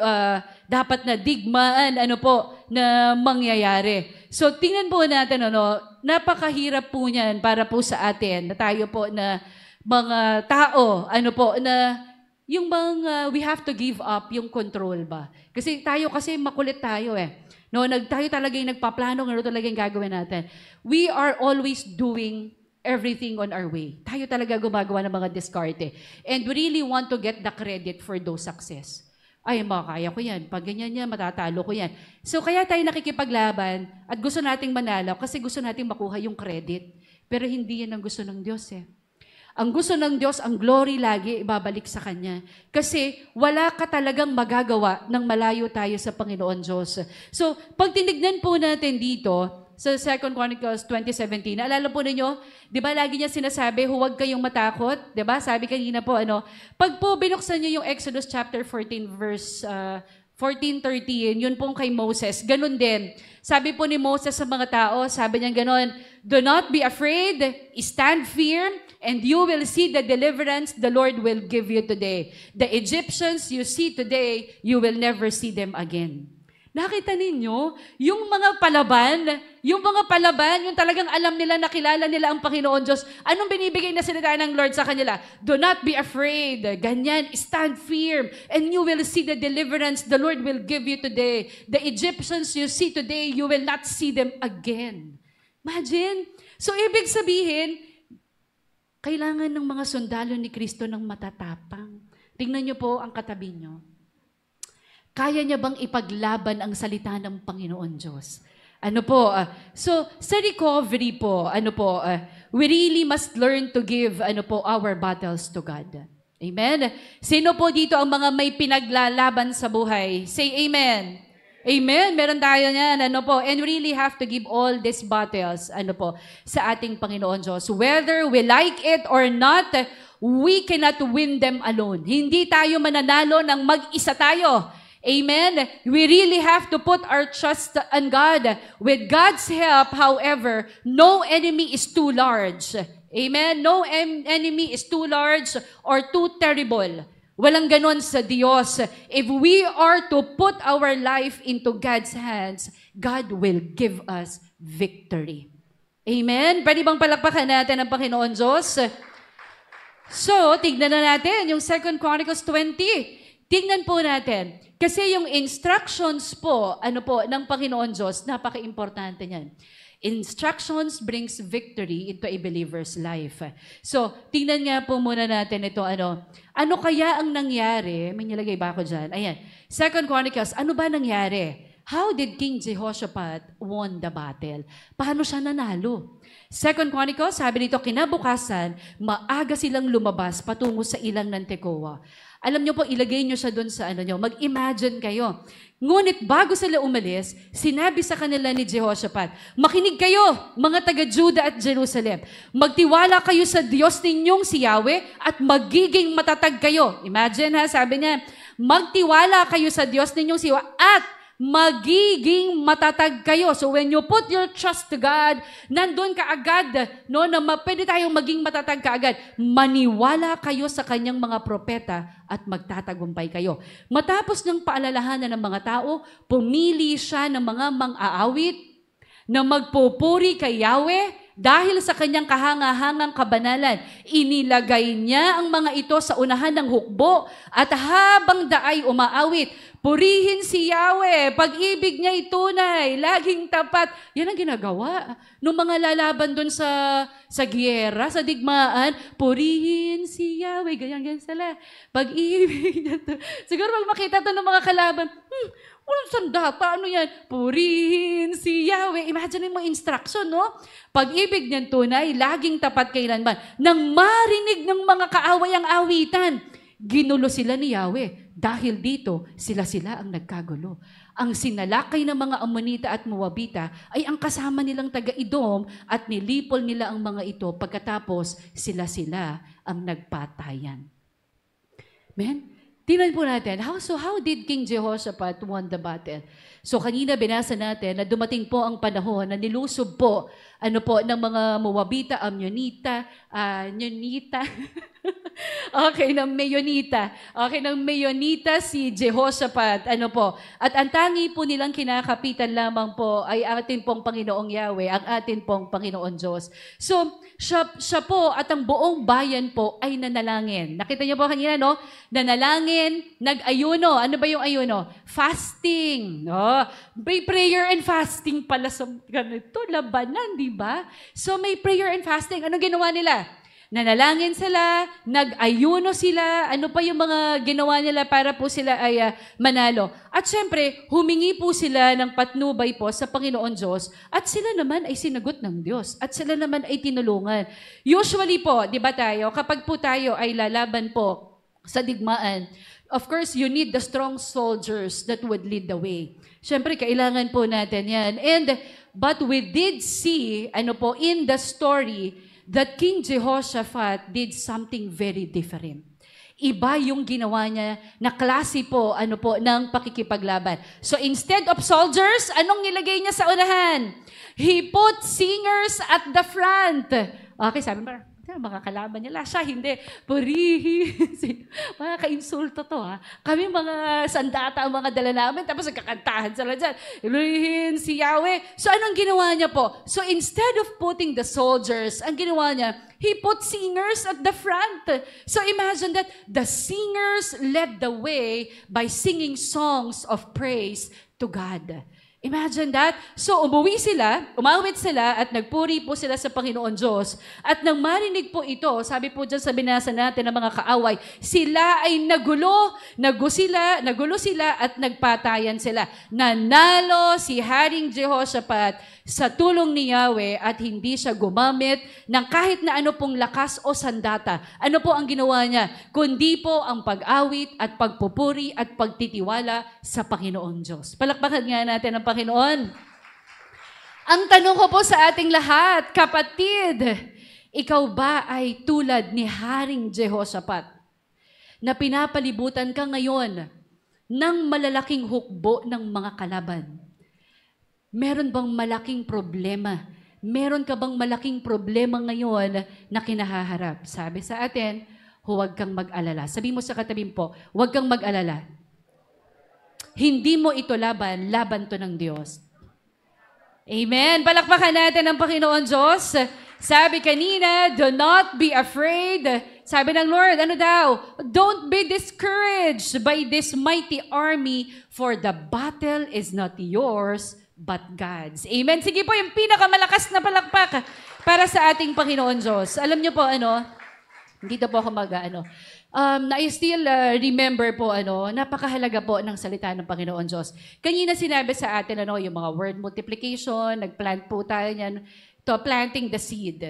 dapat na digmaan, na mangyayari. So, tingnan po natin, napakahirap po niyan para po sa atin, na tayo po na mga tao, na yung mga we have to give up yung control ba? Kasi tayo makulit tayo tayo talaga yung nagpaplano, talaga yung gagawin natin. We are always doing everything on our way. Tayo talaga gumagawa ng mga diskarte. And we really want to get the credit for those success. Ay, makakaya ko yan. Pag ganyan yan, matatalo ko yan. So, kaya tayo nakikipaglaban at gusto nating manalo kasi gusto nating makuha yung credit. Pero hindi yan ang gusto ng Diyos Ang gusto ng Diyos, ang glory lagi, ibabalik sa Kanya. Kasi wala ka talagang magagawa nang malayo tayo sa Panginoon Diyos. So, pag tinignan po natin dito, sa 2 Chronicles 20:17, naalala po ninyo, di ba lagi niya sinasabi, huwag kayong matakot, di ba? Sabi kanina po, pag po binuksan niyo yung Exodus chapter 14, verse 14:13, yun pong kay Moses, ganun din. Sabi po ni Moses sa mga tao, sabi niya ganun, do not be afraid, stand firm, and you will see the deliverance the Lord will give you today. The Egyptians you see today, you will never see them again. Nakita ninyo, yung mga palaban, yung talagang alam nila, nakilala nila ang Panginoon Diyos. Anong binibigay na salita ng Lord sa kanila? Do not be afraid. Ganyan, stand firm, and you will see the deliverance the Lord will give you today. The Egyptians you see today, you will not see them again. Imagine. So, ibig sabihin, kailangan ng mga sundalo ni Kristo ng matatapang. Tingnan niyo po ang katabi niyo. Kaya niya bang ipaglaban ang salita ng Panginoon Diyos? So, sa recovery po, we really must learn to give, our battles to God. Amen? Sino po dito ang mga may pinaglalaban sa buhay? Say amen. Amen. Meron tayo niyan, and we really have to give all these battles, sa ating Panginoon Diyos. Whether we like it or not, we cannot win them alone. Hindi tayo mananalo ng mag-isa tayo. Amen? We really have to put our trust on God. With God's help, however, no enemy is too large. Amen? No enemy is too large or too terrible. Walang ganon sa Diyos. If we are to put our life into God's hands, God will give us victory. Amen? Pwede bang palakpakan natin ang Panginoon Diyos? So, tignan na natin yung 2 Chronicles 20. Tignan po natin. Kasi yung instructions po, ng Panginoon Diyos, napaka-importante niyan. Instructions brings victory into a believer's life. So, tingnan nga po muna natin ito, ano kaya ang nangyari? May nilagay ba ako dyan? Ayan. 2 Chronicles, ano ba nangyari? How did King Jehoshaphat won the battle? Paano siya nanalo? 2 Chronicles, sabi dito, kinabukasan, maaga silang lumabas patungo sa ilang ng Tekoa. Alam niyo po, ilagay niyo siya doon sa mag-imagine kayo. Ngunit bago sila umalis, sinabi sa kanila ni Jehoshaphat, makinig kayo, mga taga-Juda at Jerusalem. Magtiwala kayo sa Diyos ninyong si Yahweh at magiging matatag kayo. Imagine sabi niya, magtiwala kayo sa Diyos ninyong si Yahweh at magiging matatag kayo. So when you put your trust to God, nandun ka agad, no, na pwede tayong maging matatag ka agad. Maniwala kayo sa kanyang mga propeta at magtatagumpay kayo. Matapos ng paalalahanan ng mga tao, pumili siya ng mga mang-aawit na magpupuri kay Yahweh. Dahil sa kanyang kahangahangang kabanalan, inilagay niya ang mga ito sa unahan ng hukbo at habang daay umaawit, purihin si Yahweh, pag-ibig niya tunay, laging tapat. Yan ang ginagawa ng mga lalaban doon sa giyera, sa digmaan. Purihin si Yahweh, ganyan sila. Pag-ibig niya siguro pag makita to ng mga kalaban, walang sandata, ano yan? Purihin si Yahweh. Imagine mo instruction, no? Pag-ibig niyan tunay, laging tapat kailanman. Nang marinig ng mga kaaway ang awitan, ginulo sila ni Yahweh. Dahil dito, sila ang nagkagulo. Ang sinalakay ng mga Ammonita at Moabita ay ang kasama nilang taga-Idom at nilipol nila ang mga ito pagkatapos sila ang nagpatayan. Amen? Tingnan po natin, how did King Jehoshaphat won the battle? So kanina binasa natin na dumating po ang panahon na nilusob po, ng mga Moabita, Ammonita, ng Meyonita si Jehoshaphat, At ang tangi po nilang kinakapitan lamang po ay atin pong Panginoong Yahweh, ang atin pong Panginoon Diyos. So, siya po at ang buong bayan po ay nanalangin. Nakita niyo po kanina, no? Nanalangin, nag-ayuno. Ano ba yung ayuno? Fasting. No? May prayer and fasting pala sa ganito, labanan, di ba? So may prayer and fasting. Anong ginawa nila? Nanalangin sila, nag-ayuno sila, ano pa yung mga ginawa nila para po sila ay manalo. At syempre, humingi po sila ng patnubay po sa Panginoon Diyos at sila naman ay sinagot ng Diyos at sila naman ay tinulungan. Usually po, di ba tayo, kapag po tayo ay lalaban po sa digmaan, of course, you need the strong soldiers that would lead the way. Syempre, kailangan po natin yan. But we did see, in the story, that King Jehoshaphat did something very different. Iba yung ginawa niya na klase po, ng pakikipaglaban. So instead of soldiers, anong nilagay niya sa unahan? He put singers at the front. Okay, sabi mo, mga kalaban niya. Siya, hindi. Purihin. Mga ka-insulto to, ha? Kami mga sandata ang mga dala namin, tapos nagkakantahan sila dyan. Purihin si Yahweh. So, anong ginawa niya po? So, instead of putting the soldiers, ang ginawa niya, he put singers at the front. So, imagine that the singers led the way by singing songs of praise to God. Imagine that. So, umawit sila, at nagpuri po sila sa Panginoon Diyos. At nang marinig po ito, sabi po dyan sa binasa natin ng mga kaaway, sila ay nagulo sila at nagpatayan sila. Nanalo si Haring Jehoshaphat sa tulong ni Yahweh at hindi siya gumamit ng kahit na ano pong lakas o sandata. Ano po ang ginawa niya? Kundi po ang pag-awit at pagpupuri at pagtitiwala sa Panginoon Diyos. Palakpakan nga natin ang Panginoon. Ang tanong ko po sa ating lahat, kapatid, ikaw ba ay tulad ni Haring Jehoshaphat na pinapalibutan ka ngayon ng malalaking hukbo ng mga kalaban? Meron bang malaking problema? Meron ka bang malaking problema ngayon na kinahaharap? Sabi sa atin, huwag kang mag-alala. Sabi mo sa katabi po, huwag kang mag-alala. Hindi mo ito laban to ng Diyos. Amen. Palakpakan natin ang Panginoon Diyos. Sabi kanina, do not be afraid. Sabi ng Lord, ano daw? Don't be discouraged by this mighty army, for the battle is not yours, but God's. Amen. Sige po, yung pinakamalakas na palakpak para sa ating Panginoon Diyos. Alam niyo po, dito po ako I still remember po, napakahalaga po ng salita ng Panginoon Diyos. Kanina sinabi sa atin, yung mga word multiplication, nagplant po tayo niyan, planting the seed.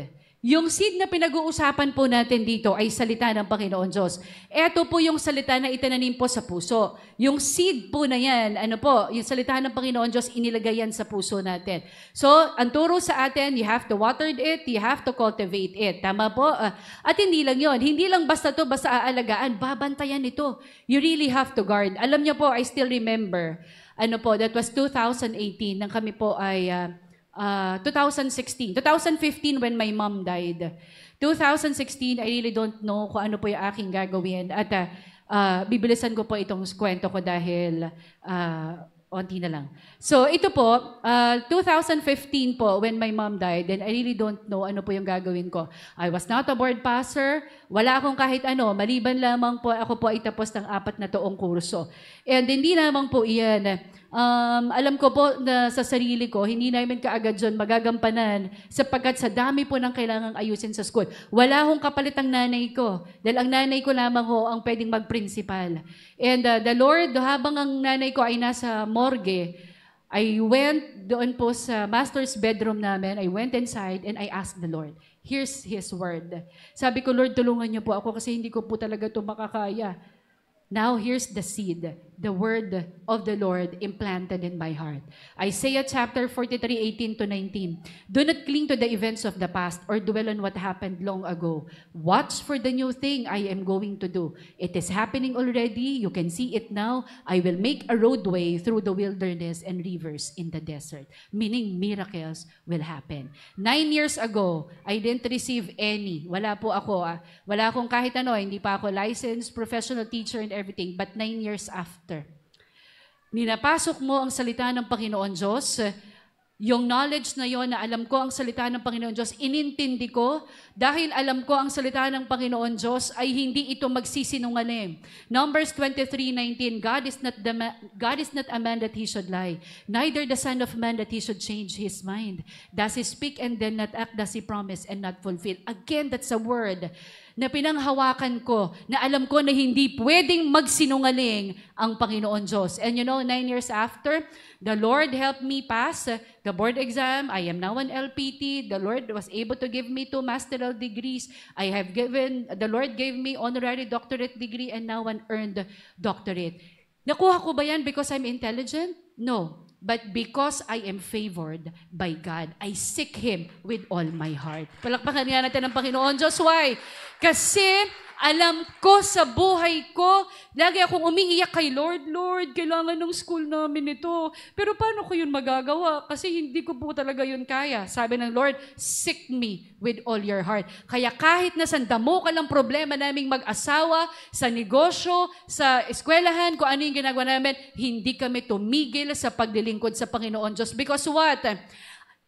Yung seed na pinag-uusapan po natin dito ay salita ng Panginoon Diyos. Ito po yung salita na itinanim po sa puso. Yung seed po na yan, yung salita ng Panginoon Diyos, inilagay yan sa puso natin. So, ang turo sa atin, you have to water it, you have to cultivate it. Tama po? At hindi lang yon, hindi lang basta aalagaan, babantayan ito. You really have to guard. Alam niyo po, I still remember, Ano po, that was 2018, nang kami po ay 2016. 2015 when my mom died. 2016, I really don't know kung ano po yung aking gagawin. At bibilisan ko po itong kwento ko dahil onti na lang. So ito po, 2015 po when my mom died, then I really don't know ano po yung gagawin ko. I was not a board passer. Wala akong kahit ano. Maliban lamang po ako po ay tapos ng 4 na taong kurso. And hindi lamang po iyan. Alam ko po na sa sarili ko, hindi namin kaagad dyan magagampanan sapagkat sa dami po ng kailangang ayusin sa school. Wala akong kapalit ang nanay ko dahil ang nanay ko lamang ho ang pwedeng magprinsipal. And the Lord, habang ang nanay ko ay nasa morgue, I went doon po sa master's bedroom namin. I went inside and I asked the Lord. Here's His word. Sabi ko, Lord, tulungan niyo po ako kasi hindi ko po talaga ito makakaya. Now, here's the seed, the word of the Lord implanted in my heart. Isaiah chapter 43, 18-19. Do not cling to the events of the past or dwell on what happened long ago. Watch for the new thing I am going to do. It is happening already. You can see it now. I will make a roadway through the wilderness and rivers in the desert. Meaning, miracles will happen. 9 years ago, I didn't receive any. Wala po ako. Wala akong kahit ano. Hindi pa ako licensed professional teacher and everything, but 9 years after. Ninapasok mo ang salita ng Panginoon Diyos, yung knowledge na yon na alam ko ang salita ng Panginoon Diyos, inintindi ko dahil alam ko ang salita ng Panginoon Diyos ay hindi ito magsisinungaling. Numbers 23:19, God is not a man that He should lie, neither the Son of Man that He should change His mind. Does He speak and then not act? Does He promise and not fulfill? Again, that's a word na pinanghawakan ko, na alam ko na hindi pwedeng magsinungaling ang Panginoon Diyos. And 9 years after, the Lord helped me pass the board exam. I am now an LPT. The Lord was able to give me 2 masteral degrees. The Lord gave me honorary doctorate degree and now an earned doctorate. Nakuha ko ba yan because I'm intelligent? No. But because I am favored by God, I seek Him with all my heart. Palakpakan nga natin ang Panginoon Diyos. Why? Kasi alam ko sa buhay ko, lagi akong umiiyak kay Lord, Lord, kailangan ng school namin ito. Pero paano ko yun magagawa? Kasi hindi ko po talaga yun kaya. Sabi ng Lord, seek me with all your heart. Kaya kahit na sandamo ka lang problema naming mag-asawa, sa negosyo, sa eskwelahan, kung ano yung ginagawa namin, hindi kami tumigil sa paglilingkod sa Panginoon Diyos. Because what?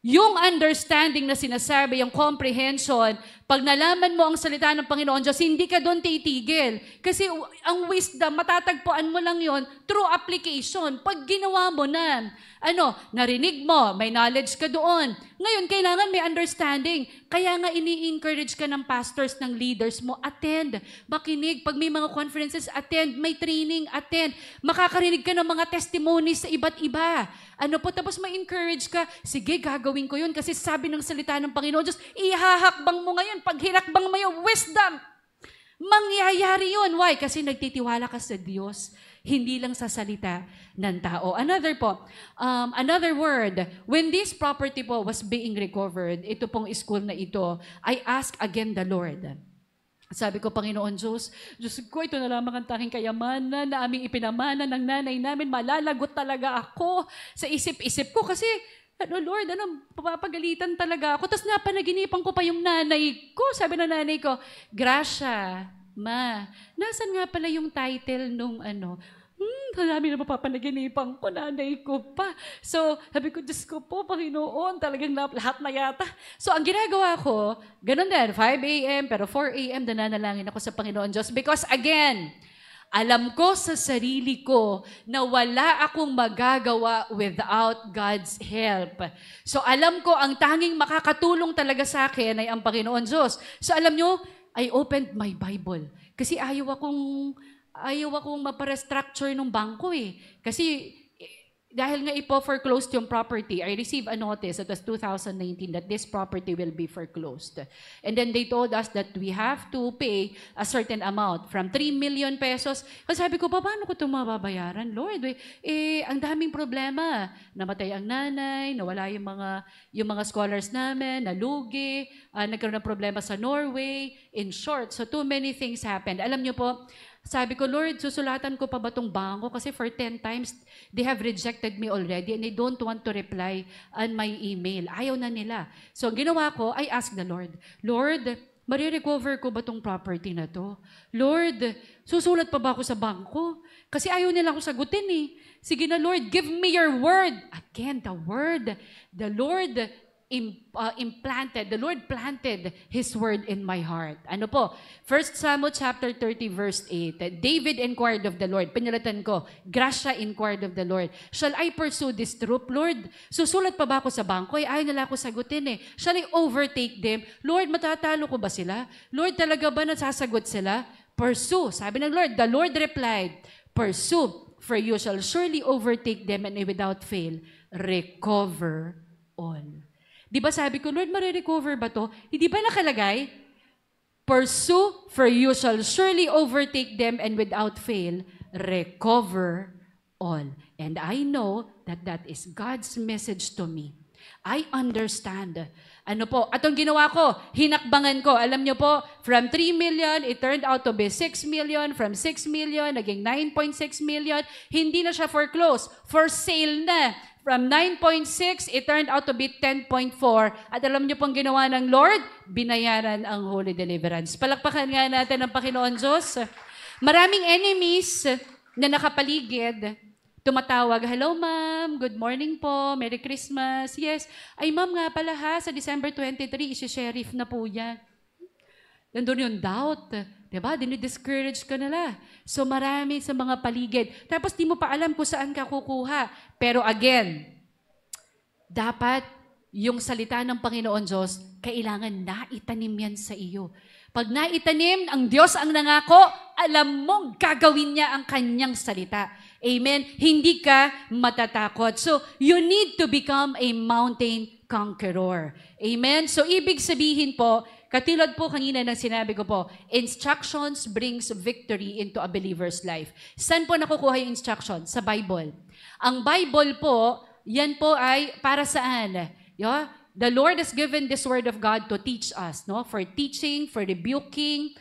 Yung understanding na sinasabi, yung comprehension, pag nalaman mo ang salita ng Panginoon Diyos, hindi ka doon titigil. Kasi ang wisdom, matatagpuan mo lang yon through application. Pag ginawa mo na, narinig mo, may knowledge ka doon. Ngayon, kailangan may understanding. Kaya nga ini-encourage ka ng pastors, ng leaders mo, attend, makinig. Pag may mga conferences, attend. May training, attend. Makakarinig ka ng mga testimonies sa iba't iba. Tapos ma-encourage ka, sige, gagawin ko yun kasi sabi ng salita ng Panginoon Diyos, ihahakbang mo ngayon, pag hinakbang mo yung wisdom, mangyayari yun. Why? Kasi nagtitiwala ka sa Diyos, hindi lang sa salita ng tao. Another word, when this property po was being recovered, ito pong school na ito, I asked again the Lord. Sabi ko, Panginoon Diyos ko, ito na lamang ang tanging kayamanan na aming ipinamana ng nanay namin. Malalagot talaga ako sa isip-isip ko kasi, Lord, papagalitan talaga ako. Tapos napanaginipan ko pa yung nanay ko. Sabi ng nanay ko, Gracia, Ma, nasan nga pala yung title nung Marami na mapapanaginipan ko, nanay ko pa. So, sabi ko, Diyos ko po, Panginoon, talagang lahat na yata. So, ang ginagawa ko, ganun din, 5 a.m., pero 4 a.m. nananalangin ako sa Panginoon Diyos. Because again, alam ko sa sarili ko na wala akong magagawa without God's help. So, alam ko, ang tanging makakatulong talaga sa akin ay ang Panginoon Diyos. So, alam nyo, I opened my Bible. Kasi ayaw akong maparestructure ng bangko eh. Kasi dahil nga ipo-foreclosed yung property, I received a notice, it was 2019, that this property will be foreclosed. And then they told us that we have to pay a certain amount from 3 million pesos. Kasi sabi ko, paano ko ito mababayaran? Lord, ang daming problema. Namatay ang nanay, nawala yung mga scholars namin, nalugi, nagkaroon ng problema sa Norway. In short, so too many things happened. Alam niyo po, Sabi ko, Lord, susulatan ko pa ba itong bangko? Kasi for 10 times, they have rejected me already and they don't want to reply on my email. Ayaw na nila. So, ginawa ko, I asked the Lord, Lord, marirecover ko ba itong property na to? Lord, susulat pa ba ako sa bangko? Kasi ayaw nila ako sagutin eh. Sige na, Lord, give me your word. Again, the word. The Lord the Lord planted His word in my heart. Ano po? 1 Samuel chapter 30 verse 8. David inquired of the Lord. Pinalatan ko, Gracia inquired of the Lord. Shall I pursue this troop, Lord? Susulat pa ba ako sa bangko? Ayaw nila ako sagutin eh. Shall I overtake them? Lord, matatalo ko ba sila? Lord, talaga ba nasasagot sila? Pursue. Sabi ng Lord, the Lord replied, pursue, for you shall surely overtake them and without fail, recover all. Di ba sabi ko, Lord, marirecover ba to? Hindi ba nakalagay? Pursue, for you shall surely overtake them and without fail, recover all. And I know that that is God's message to me. I understand. Ano po? At ang ginawa ko, hinakbangan ko. Alam nyo po, from 3 million, it turned out to be 6 million. From 6 million, naging 9.6 million. Hindi na siya foreclosed. For sale na. From 9.6, it turned out to be 10.4. At alam niyo pong ginawa ng Lord, binayaran ang Holy Deliverance. Palakpakan nga natin ang Panginoon Diyos. Maraming enemies na nakapaligid, tumatawag, hello ma'am, good morning po, Merry Christmas. Yes, ay ma'am nga pala ha, sa December 23, isi-sheriff na po yan. Nandun yung doubt. Diba? Dinidiscourage ka nila. So marami sa mga paligid. Tapos di mo pa alam kung saan ka kukuha. Pero again, dapat yung salita ng Panginoon Diyos, kailangan naitanim yan sa iyo. Pag naitanim, ang Diyos ang nangako, alam mong gagawin niya ang kanyang salita. Amen? Hindi ka matatakot. So, you need to become a mountain conqueror. Amen? So, ibig sabihin po, katulad po kanina ng sinabi ko po, instructions brings victory into a believer's life. Saan po nakukuha yung instruction? Sa Bible. Ang Bible po, yan po ay para saan? The Lord has given this word of God to teach us, no? For teaching, for rebuking,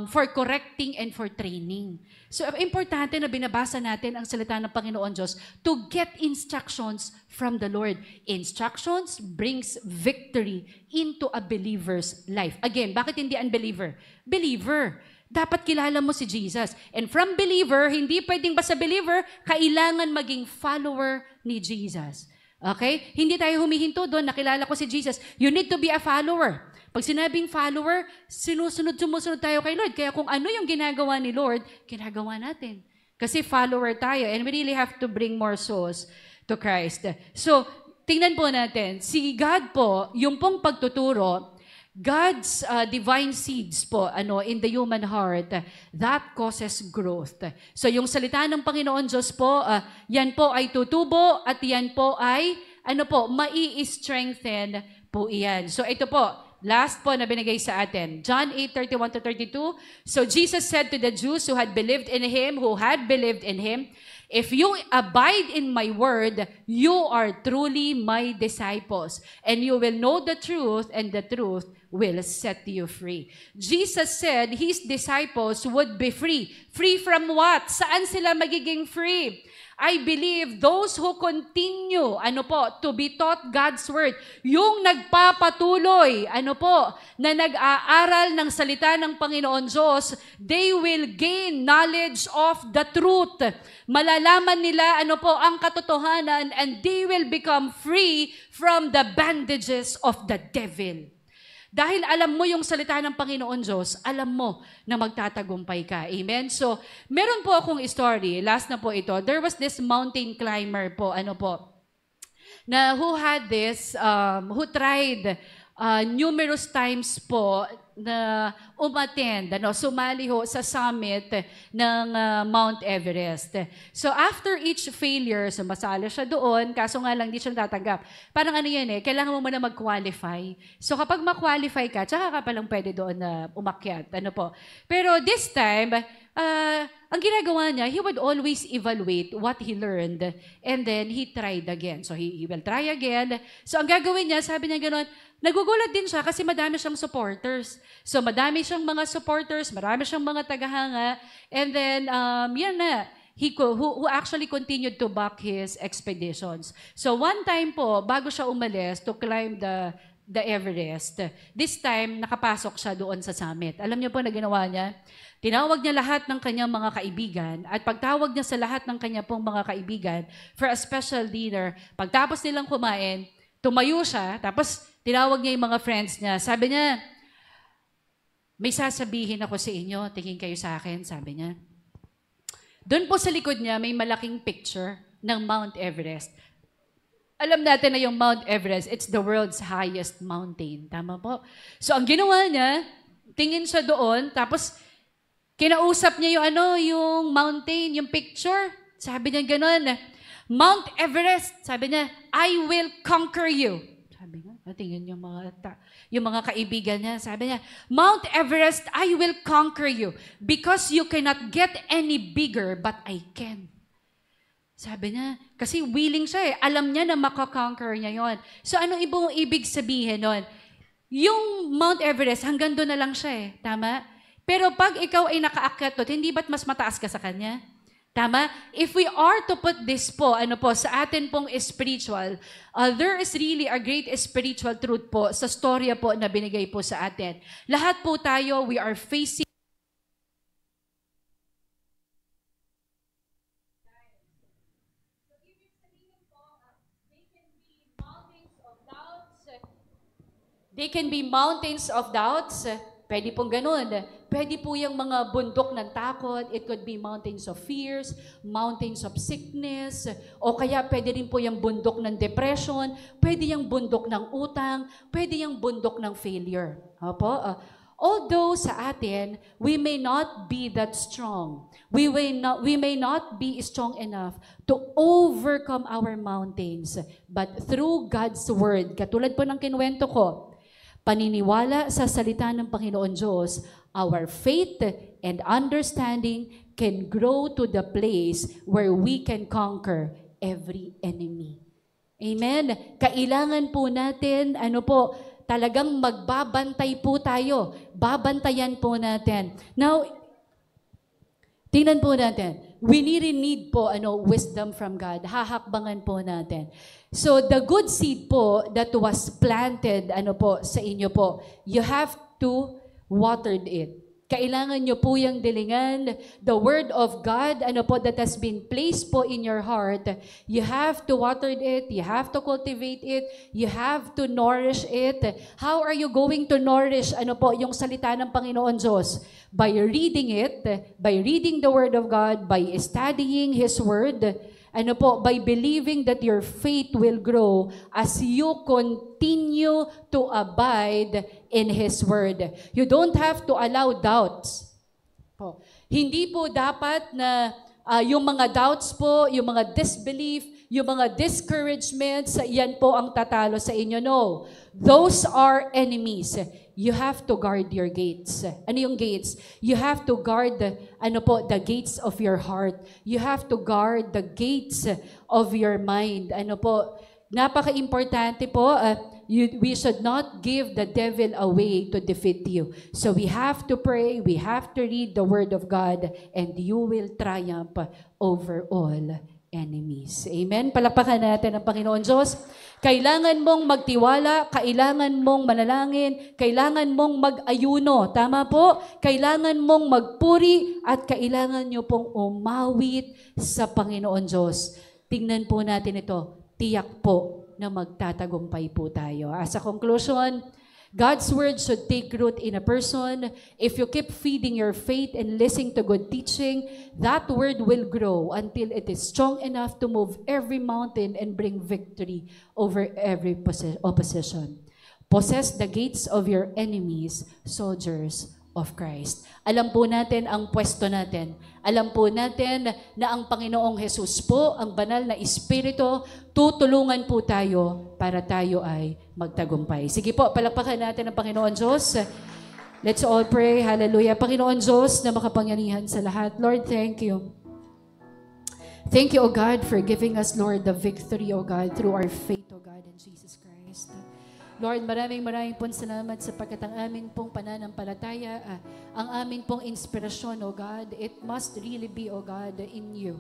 for correcting, and for training. So, importante na binabasa natin ang salita ng Panginoon Diyos to get instructions from the Lord. Instructions brings victory into a believer's life. Again, bakit hindi unbeliever? Believer. Dapat kilala mo si Jesus. And from believer, hindi pwedeng basta believer, kailangan maging follower ni Jesus. Okay? Hindi tayo humihinto doon, nakilala ko si Jesus. You need to be a follower. Pag sinabing follower, sumusunod tayo kay Lord. Kaya kung ano yung ginagawa ni Lord, ginagawa natin. Kasi follower tayo and we really have to bring more souls to Christ. So, tingnan po natin, si God po, yung pong pagtuturo, God's divine seeds po in the human heart, that causes growth. So, yung salita ng Panginoon Diyos po, yan po ay tutubo at yan po ay, mai-strengthen po iyan. So, ito po, last po na binigay sa atin. John 8:31-32. So Jesus said to the Jews who had believed in Him, if you abide in my word, you are truly my disciples, and you will know the truth, and the truth will set you free. Jesus said His disciples would be free. Free from what? Saan sila magiging free? I believe those who continue, to be taught God's Word, yung nagpapatuloy, na nag-aaral ng salita ng Panginoon Diyos, they will gain knowledge of the truth. Malalaman nila, ang katotohanan, and they will become free from the bandages of the devil. Dahil alam mo yung salita ng Panginoon Diyos, alam mo na magtatagumpay ka. Amen? So, meron po akong story. Last na po ito. There was this mountain climber po, na who had this, who tried numerous times po na umattend, sumali ho sa summit ng Mount Everest. So after each failure, sumasala siya doon, kaso nga lang di siya tatanggap. Parang kailangan mo muna mag-qualify. So kapag ma-qualify ka, tsaka ka palang pwede doon na umakyat. Pero this time, ang ginagawa niya, he would always evaluate what he learned and then he tried again. So he will try again. So ang gagawin niya, sabi niya gano'n, nagugulat din siya kasi madami siyang supporters. So madami siyang mga supporters, marami siyang mga tagahanga, and then yan na, who actually continued to back his expeditions. So one time po, bago siya umalis to climb the Everest, this time nakapasok siya doon sa summit. Alam niyo po na ginawa niya? Tinawag niya lahat ng kanyang mga kaibigan, at pagtawag niya sa lahat ng kanyang pong mga kaibigan for a special dinner, pagtapos nilang kumain, tumayo siya, tapos tinawag niya yung mga friends niya. Sabi niya, may sasabihin ako sa inyo, tingin kayo sa akin, sabi niya. Doon po sa likod niya, may malaking picture ng Mount Everest. Alam natin na yung Mount Everest, it's the world's highest mountain. Tama po? So ang ginawa niya, tingin siya doon, tapos kinausap niya yung mountain, yung picture. Sabi niya gano'n, Mount Everest, sabi niya, I will conquer you. Sabi niya, tingin yung mga kaibigan niya, sabi niya, Mount Everest, I will conquer you because you cannot get any bigger but I can. Sabi niya, kasi willing siya alam niya na makakonquer niya yon. So ano ibig sabihin nun? Yung Mount Everest, hanggang doon na lang siya tama? Pero pag ikaw ay nakaakyat doon, hindi ba't mas mataas ka sa kanya? Tama? If we are to put this po, sa atin pong spiritual, there is really a great spiritual truth po sa storya po na binigay po sa atin. Lahat po tayo, we are facing They can be mountains of doubts. Pwede pong ganun. Pwede po yung mga bundok ng takot. It could be mountains of fears, mountains of sickness, o kaya pwede rin po yung bundok ng depression, pwede yung bundok ng utang, pwede yung bundok ng failure. Opo? Although sa atin, we may not be that strong. We may not be strong enough to overcome our mountains. But through God's Word, katulad po ng kinwento ko, paniniwala sa salita ng Panginoon Diyos, our faith and understanding can grow to the place where we can conquer every enemy. Amen? Kailangan po natin, talagang magbabantay po tayo. Babantayan po natin. Now, tingnan po natin. We need po wisdom from God. Hahakbangan po natin. So the good seed po that was planted sa inyo po, you have to water it. Kailangan nyo po yung dilingan. The word of God, that has been placed po in your heart, you have to water it, you have to cultivate it, you have to nourish it. How are you going to nourish, yung salita ng Panginoon Diyos? By reading it, by reading the word of God, by studying His word, by believing that your faith will grow as you continue to abide in His Word. You don't have to allow doubts. Hindi po dapat na yung mga doubts po, yung mga disbelief, yung mga discouragements, yan po ang tatalo sa inyo. No. Those are enemies. You have to guard your gates. Ano yung gates? You have to guard the gates of your heart. You have to guard the gates of your mind. Napaka-importante po, we should not give the devil a way to defeat you. So we have to pray, we have to read the Word of God, and you will triumph over all enemies. Amen? Palakpakan natin ang Panginoon Diyos. Kailangan mong magtiwala, kailangan mong manalangin, kailangan mong mag-ayuno. Tama po? Kailangan mong magpuri at kailangan nyo pong umawit sa Panginoon Diyos. Tingnan po natin ito. Tiyak po na magtatagumpay po tayo. As a conclusion, God's Word should take root in a person. If you keep feeding your faith and listening to good teaching, that Word will grow until it is strong enough to move every mountain and bring victory over every opposition. Possess the gates of your enemies, soldiers of Christ. Alam po natin ang pwesto natin. Alam po natin na ang Panginoong Jesus po, ang banal na Espiritu, tutulungan po tayo para tayo ay magtagumpay. Sige po, palakpakan natin ang Panginoon Diyos. Let's all pray. Hallelujah. Panginoon Diyos na makapangyarihan sa lahat. Lord, thank you. Thank you, O God, for giving us, Lord, the victory, O God, through our faith, O God, in Jesus Christ. Lord, maraming pong salamat sapagkat ang amin pong pananampalataya, ang amin pong inspirasyon, O God, it must really be, O God, in you.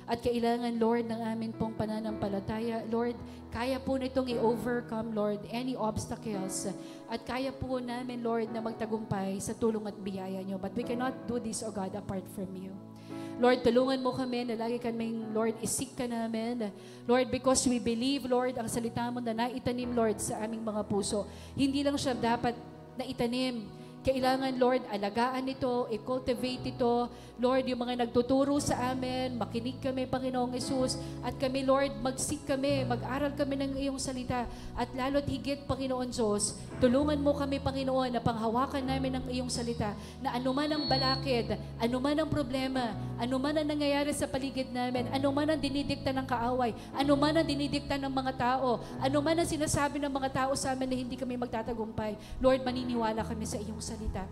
At kailangan, Lord, ng amin pong pananampalataya, Lord, kaya po nitong i-overcome, Lord, any obstacles. At kaya po namin, Lord, na magtagumpay sa tulong at biyaya nyo. But we cannot do this, O God, apart from you. Lord, tulungan mo kami na lagi kaming, Lord, isik ka namin. Lord, because we believe, Lord, ang salita mo na naitanim, Lord, sa aming mga puso. Hindi lang siya dapat naitanim. Kailangan, Lord, alagaan ito, i-cultivate ito. Lord, yung mga nagtuturo sa amin, makinig kami, Panginoong Yesus. At kami, Lord, magsik kami, mag-aral kami ng iyong salita. At lalo't higit, Panginoon Diyos, tulungan mo kami, Panginoon, na panghawakan namin ng iyong salita. Na anuman ang balakid, anuman ang problema, anuman ang nangyayari sa paligid namin, anuman ang dinidikta ng kaaway, anuman ang dinidikta ng mga tao, anuman ang sinasabi ng mga tao sa amin na hindi kami magtatagumpay, Lord, maniniwala kami sa iyong salita.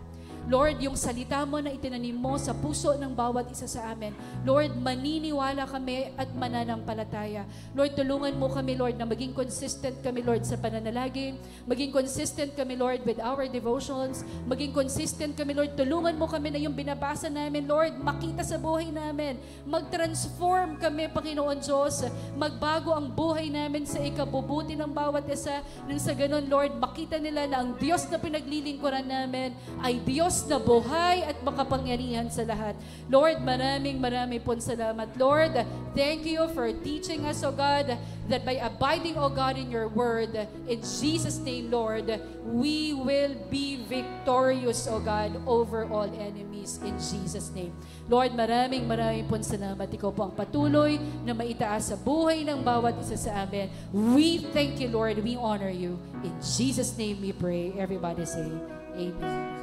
Lord, yung salita mo na itinanim mo sa puso ng bawat isa sa amin. Lord, maniniwala kami at mananampalataya. Lord, tulungan mo kami, Lord, na maging consistent kami, Lord, sa pananalangin. Maging consistent kami, Lord, with our devotions. Maging consistent kami, Lord. Tulungan mo kami na yung binabasa namin, Lord, makita sa buhay namin. Mag-transform kami, Panginoon Diyos. Magbago ang buhay namin sa ikabubuti ng bawat isa. Nang sa ganun, Lord, makita nila na ang Diyos na pinaglilingkuran namin ay Diyos na buhay at makapangyarihan sa lahat. Lord, maraming pong salamat. Lord, thank you for teaching us, O God, that by abiding, O God, in your word, in Jesus' name, Lord, we will be victorious, O God, over all enemies in Jesus' name. Lord, maraming pong salamat. Ikaw po ang patuloy na maitaas sa buhay ng bawat isa sa amin. We thank you, Lord. We honor you. In Jesus' name we pray. Everybody say, Amen.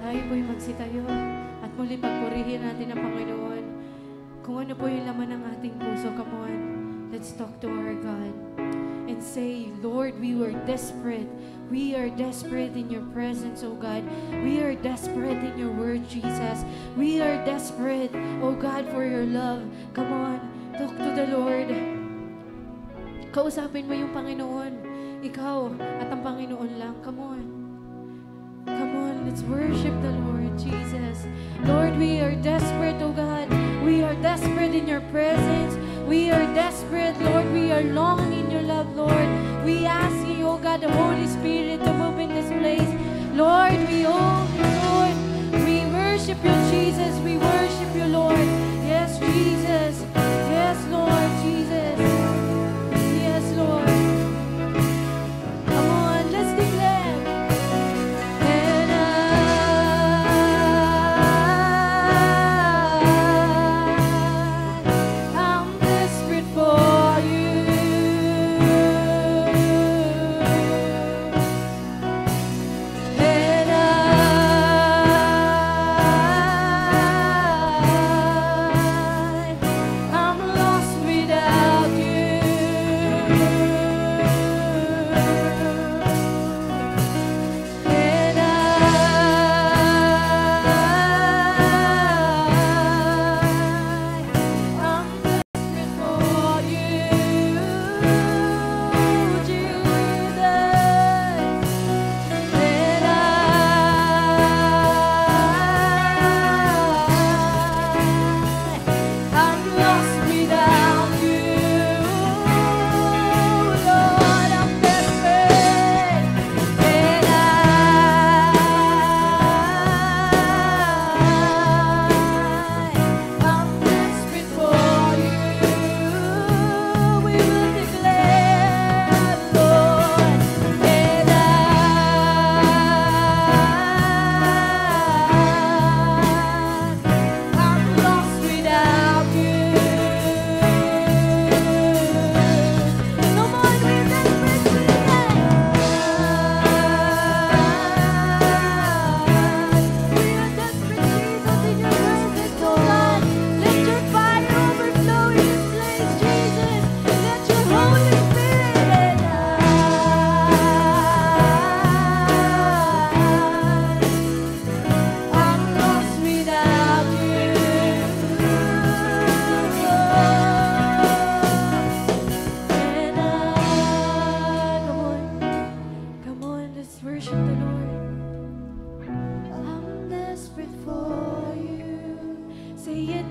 Tayo po'y magsitayo at muli pagpurihin natin ang Panginoon. Kung ano po yung laman ng ating puso, come on, let's talk to our God and say, Lord, we were desperate. We are desperate in your presence, O God. We are desperate in your word, Jesus. We are desperate, O God, for your love. Come on, talk to the Lord. Kausapin mo yung Panginoon. Ikaw at ang Panginoon lang. Come on. Come on, let's worship the Lord Jesus. Lord, we are desperate, oh God. We are desperate in your presence. We are desperate, Lord. We are longing in your love, Lord. We ask you, oh God, the Holy Spirit to move in this place. Lord, we Lord, we worship you, Jesus. We worship you, Lord. Yes, Jesus. Yes, Lord, Jesus. Yes, Lord. Come on, let's declare.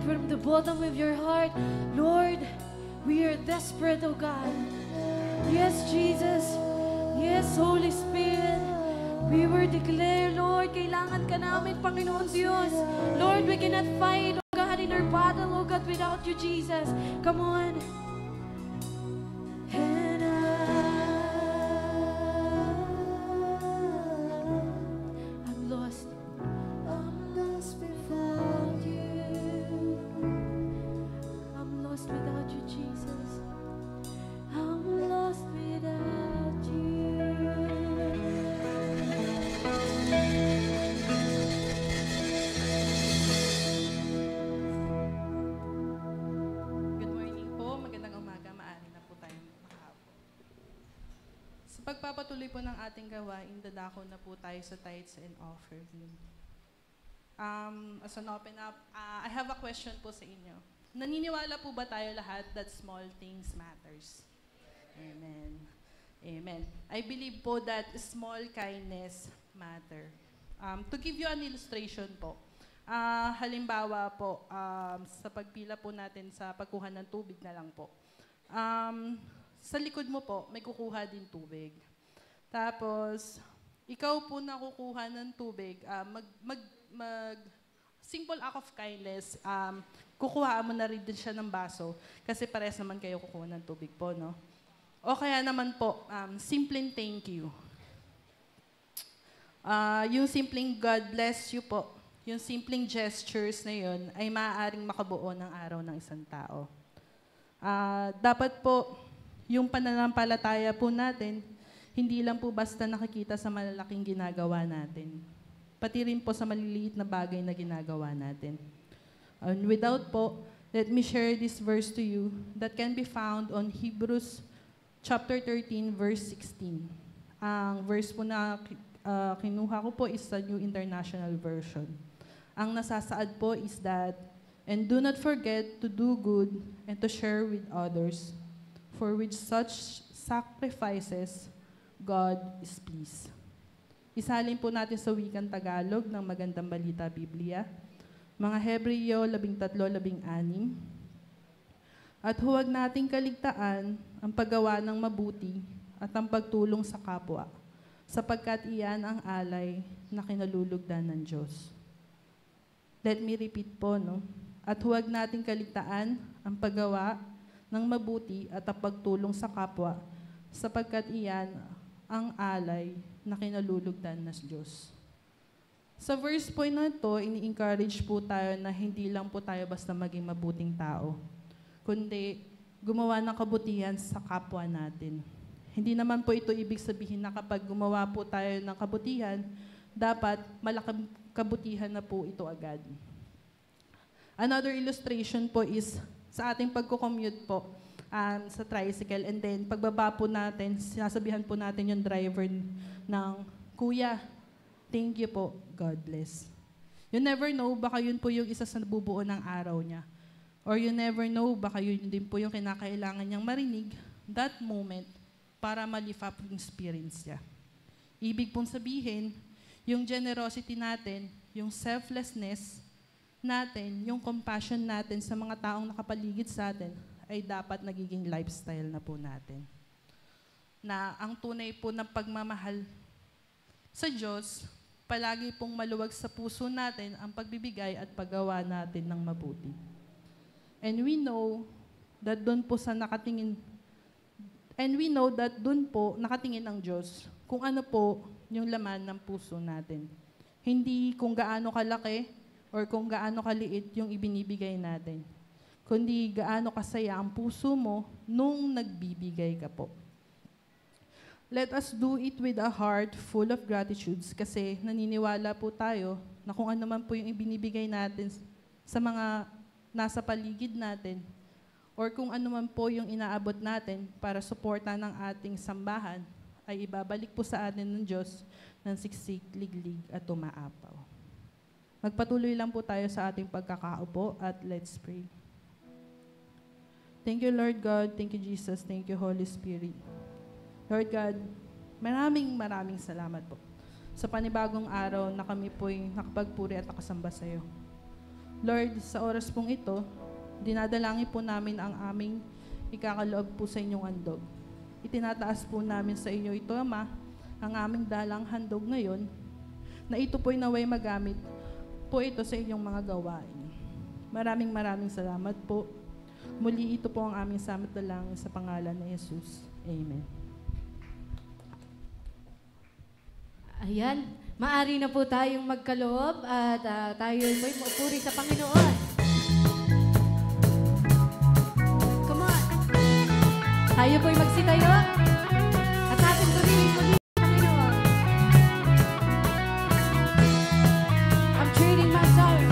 from the bottom of your heart, Lord, we are desperate, oh God. Yes, Jesus. Yes, Holy Spirit. We will declare, Lord, kailangan ka namin, Panginoon Diyos. Lord, we cannot fight, oh God, in our battle, oh God, without you, Jesus. Come on. And I'm lost. I'm lost without you. I'm lost without you, Jesus. I'm lost without you. Good morning po. Magandang umaga. Maaari na po tayong makahapon. Sa pagpapatuloy po ng ating gawain, dadako na po tayo sa tithes and offering. As an open up, I have a question po sa inyo. Naniniwala po ba tayo lahat that small things matters? Amen. Amen. I believe po that small kindness matter. To give you an illustration po, halimbawa po, sa pagpila po natin sa pagkuha ng tubig na lang po. Sa likod mo po, may kukuha din tubig. Tapos, ikaw po na kukuha ng tubig, simple act of kindness, kukuha mo na rin din siya ng baso kasi parehas naman kayo kukuha ng tubig po, no? O kaya naman po, simpleng thank you. Yung simpleng God bless you po, yung simpleng gestures na yun ay maaaring makabuo ng araw ng isang tao. Dapat po, yung pananampalataya po natin, hindi lang po basta nakikita sa malalaking ginagawa natin. Pati rin po sa maliliit na bagay na ginagawa natin. And without po, let me share this verse to you that can be found on Hebrews chapter 13, verse 16. Ang verse po na kinuha ko po is sa New International Version. Ang nasasaad po is that, and do not forget to do good and to share with others, for with such sacrifices, God is pleased. Isalin po natin sa wikang Tagalog ng Magandang Balita Biblia, mga Hebreo 13:16. At huwag nating kaligtaan ang paggawa ng mabuti at ang pagtulong sa kapwa, sapagkat iyan ang alay na kinalulugdan ng Diyos. Let me repeat po, no? At huwag nating kaligtaan ang paggawa ng mabuti at ang pagtulong sa kapwa, sapagkat iyan ang alay na kinalulugdan ng Diyos. Sa verse po na ito, ini-encourage po tayo na hindi lang po tayo basta maging mabuting tao, kundi gumawa ng kabutihan sa kapwa natin. Hindi naman po ito ibig sabihin na kapag gumawa po tayo ng kabutihan, dapat malaking kabutihan na po ito agad. Another illustration po is sa ating pagko-commute po sa tricycle, and then pagbaba po natin, sinasabihan po natin yung driver ng, Kuya, thank you po, God bless. You never know, baka yun po yung isa sa nabubuo ng araw niya. Or you never know, baka yun din po yung kinakailangan niyang marinig that moment para ma-lift up yung experience niya. Ibig pong sabihin, yung generosity natin, yung selflessness natin, yung compassion natin sa mga taong nakapaligid sa atin, ay dapat nagiging lifestyle na po natin. Na ang tunay po ng pagmamahal sa Diyos, palagi pong maluwag sa puso natin ang pagbibigay at paggawa natin ng mabuti. And we know that doon po nakatingin ang Diyos kung ano po yung laman ng puso natin. Hindi kung gaano kalaki or kung gaano kaliit yung ibinibigay natin, kundi gaano kasaya ang puso mo nung nagbibigay ka po. Let us do it with a heart full of gratitude kasi naniniwala po tayo na kung ano man po yung ibinibigay natin sa mga nasa paligid natin or kung ano man po yung inaabot natin para suporta ng ating sambahan ay ibabalik po sa atin ng Diyos ng siksik, liglig at umaapaw. Magpatuloy lang po tayo sa ating pagkakaupo at let's pray. Thank you, Lord God. Thank you, Jesus. Thank you, Holy Spirit. Lord God, maraming salamat po sa panibagong araw na kami po'y nakapagpuri at nakasamba sa iyo. Lord, sa oras pong ito, dinadalangin po namin ang aming ikakaloob po sa inyong handog. Itinataas po namin sa inyo ito, Ama, ang aming dalang handog ngayon, na ito po'y naway magamit po ito sa inyong mga gawain. Maraming salamat po. Muli ito po ang aming samit dalangin sa pangalan ni Jesus. Amen. Ayan, maari na po tayong magkaloob at tayo mo'y maupuri sa Panginoon. Come on! Tayo po'y magsitayo at ating purihin muli sa Panginoon. I'm trading my sorrow.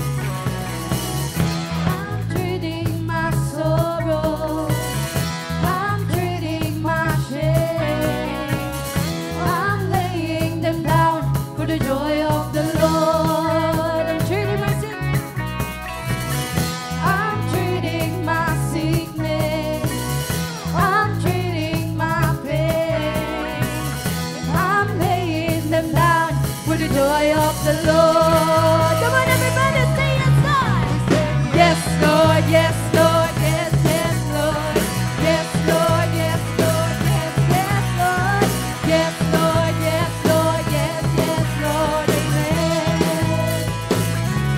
I'm trading my sorrow. I'm trading my shame. I'm laying them down for the joy of the Lord. I'm trading my sin. I'm trading my sickness. I'm trading my pain. I'm laying them down for the joy of the Lord. Come on, everybody, say yes, Lord. Yes, Lord, yes, Lord, yes, yes, Lord. Yes, Lord, yes, Lord, yes, yes, Lord. Yes, Lord, yes, Lord, yes, yes, Lord. Amen.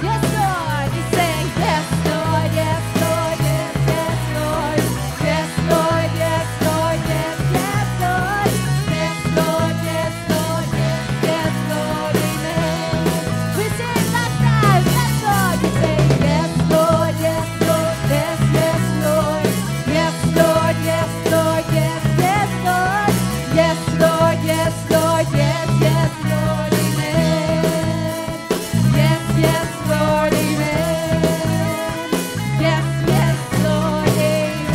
Yes, Lord. You say, yes, Lord, yes, Lord, yes, yes, Lord. Yes, Lord, yes, Lord, yes, yes, Lord. Yes, Lord, yes, Lord, yes, yes, Lord. Amen. We sing last time. Yes, Lord. You say, yes, Lord, yes, Lord, yes, yes, Lord. Yes, Lord, yes, Lord, yes, yes, Lord. Yes, Lord, yes, Lord, yes, yes, Lord. Amen. Yes, yes, Lord. Amen. Yes, yes, Lord. Amen.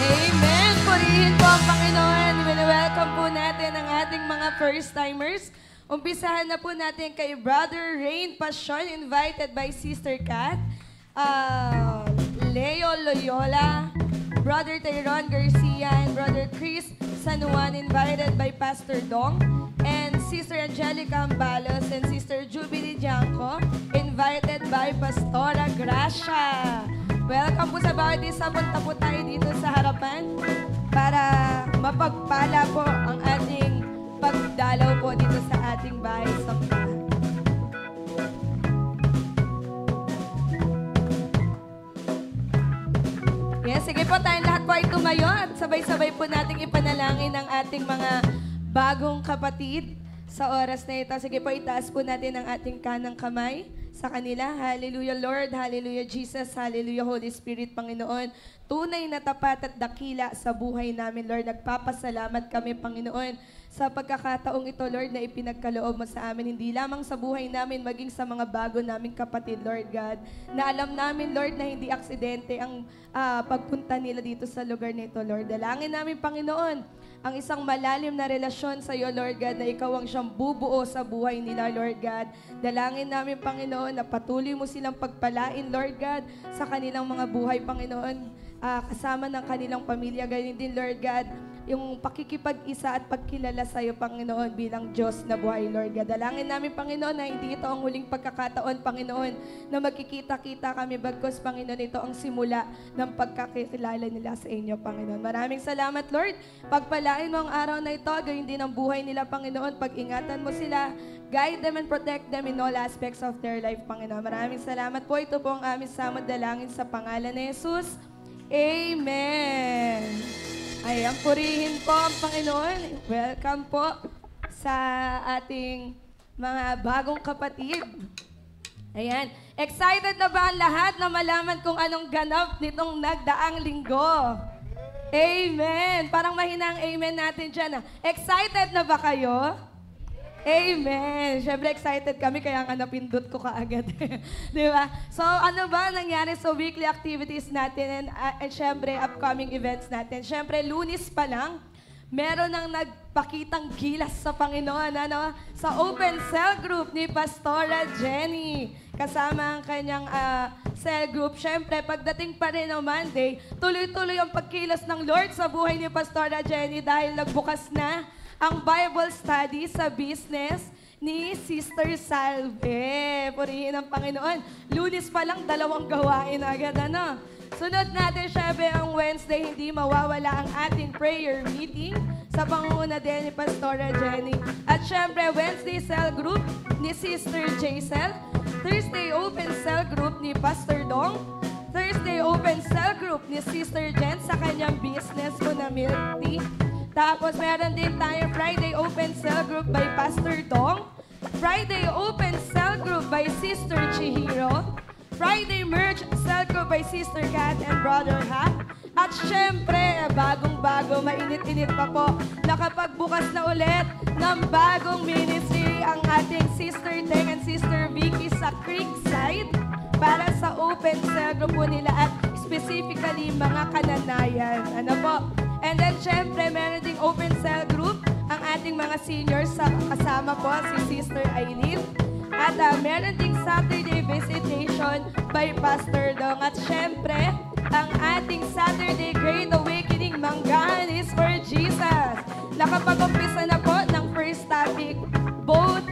Amen! Purihin po ang Panginoon. Welcome po natin ang ating mga first-timers. Umpisahan na po natin kay Brother Rain Passion, invited by Sister Kat. Leo Loyola, Brother Tyrone Garcia, and Brother Chris San Juan, invited by Pastor Dong. And Sister Angelica Ambalos and Sister Jubilee Janko, invited by Pastora Gracia. Welcome po sa bawat isa. Punta po tayo dito sa harapan para mapagpala po ang ating pagdalaw po dito sa ating bahay sambahan. Yes, sige po, tayong lahat po ay tumayo at sabay-sabay po nating ipanalangin ang ating mga bagong kapatid sa oras na ito. Sige po, itaas po natin ang ating kanang kamay sa kanila. Hallelujah, Lord. Hallelujah, Jesus. Hallelujah, Holy Spirit, Panginoon. Tunay na tapat at dakila sa buhay namin, Lord. Nagpapasalamat kami, Panginoon, sa pagkakataong ito, Lord, na ipinagkaloob mo sa amin. Hindi lamang sa buhay namin, maging sa mga bago naming kapatid, Lord God. Na alam namin, Lord, na hindi aksidente ang pagpunta nila dito sa lugar nito, Lord. Dalangin namin, Panginoon, ang isang malalim na relasyon sa iyo, Lord God, na ikaw ang siyang bubuo sa buhay nila, Lord God. Dalangin namin, Panginoon, na patuloy mo silang pagpalain, Lord God, sa kanilang mga buhay, Panginoon, kasama ng kanilang pamilya. Ganyan din, Lord God, yung pakikipag-isa at pagkilala sa iyo, Panginoon, bilang Diyos na buhay, Lord God. Dalangin namin, Panginoon, na hindi ito ang huling pagkakataon, Panginoon, na magkikita-kita kami, bagkus, Panginoon, ito ang simula ng pagkakilala nila sa inyo, Panginoon. Maraming salamat, Lord. Pagpalain mo ang araw na ito, gayon din ang buhay nila, Panginoon. Pag-ingatan mo sila, guide them and protect them in all aspects of their life, Panginoon. Maraming salamat po. Ito po ang aming samad dalangin sa pangalan ni Jesus. Amen. Ayan, purihin po ang Panginoon. Welcome po sa ating mga bagong kapatid. Ayan. Excited na ba ang lahat na malaman kung anong ganap nitong nagdaang linggo? Amen. Parang mahina ang amen natin dyan. Excited na ba kayo? Amen. Siyempre excited kami kaya nga napindot ko kaagad. Di ba? So ano ba nangyari sa weekly activities natin and siyempre upcoming events natin? Siyempre Lunes pa lang, meron nang nagpakitang gilas sa Panginoon sa open cell group ni Pastora Jenny. Kasama ang kanyang cell group. Siyempre, pagdating pa rin ng Monday, tuloy-tuloy ang pagkilos ng Lord sa buhay ni Pastora Jenny dahil nagbukas na ang Bible study sa business ni Sister Salve. Purihin ang Panginoon. Lunes pa lang, 2 gawain agad, ano? Sunod natin, syempre, ang Wednesday, hindi mawawala ang ating prayer meeting sa pangunguna din ni Pastora Jenny. At syempre, Wednesday cell group ni Sister Jaisel. Thursday open cell group ni Pastor Dong. Thursday open cell group ni Sister Jen sa kanyang business ko na milk tea. Tapos meron din tayo Friday open cell group by Pastor Dong. Friday open cell group by Sister Chihiro. Friday merch cell group by Sister Kat and Brother Hap. At syempre, bagong-bago, mainit-init pa po, nakapagbukas na ulit ng bagong ministry ang ating Sister Teng and Sister Vicky sa Creekside para sa open cell group po nila at specifically mga kananayan. Ano po? And then syempre, meron ding open cell group ang ating mga seniors sa kasama po si Sister Aileen. At meron ding Saturday visitation by Pastor Dong. At syempre, ang ating Saturday Great Awakening Manggahan is for Jesus. Nakapag-umpisa na po ng first topic, both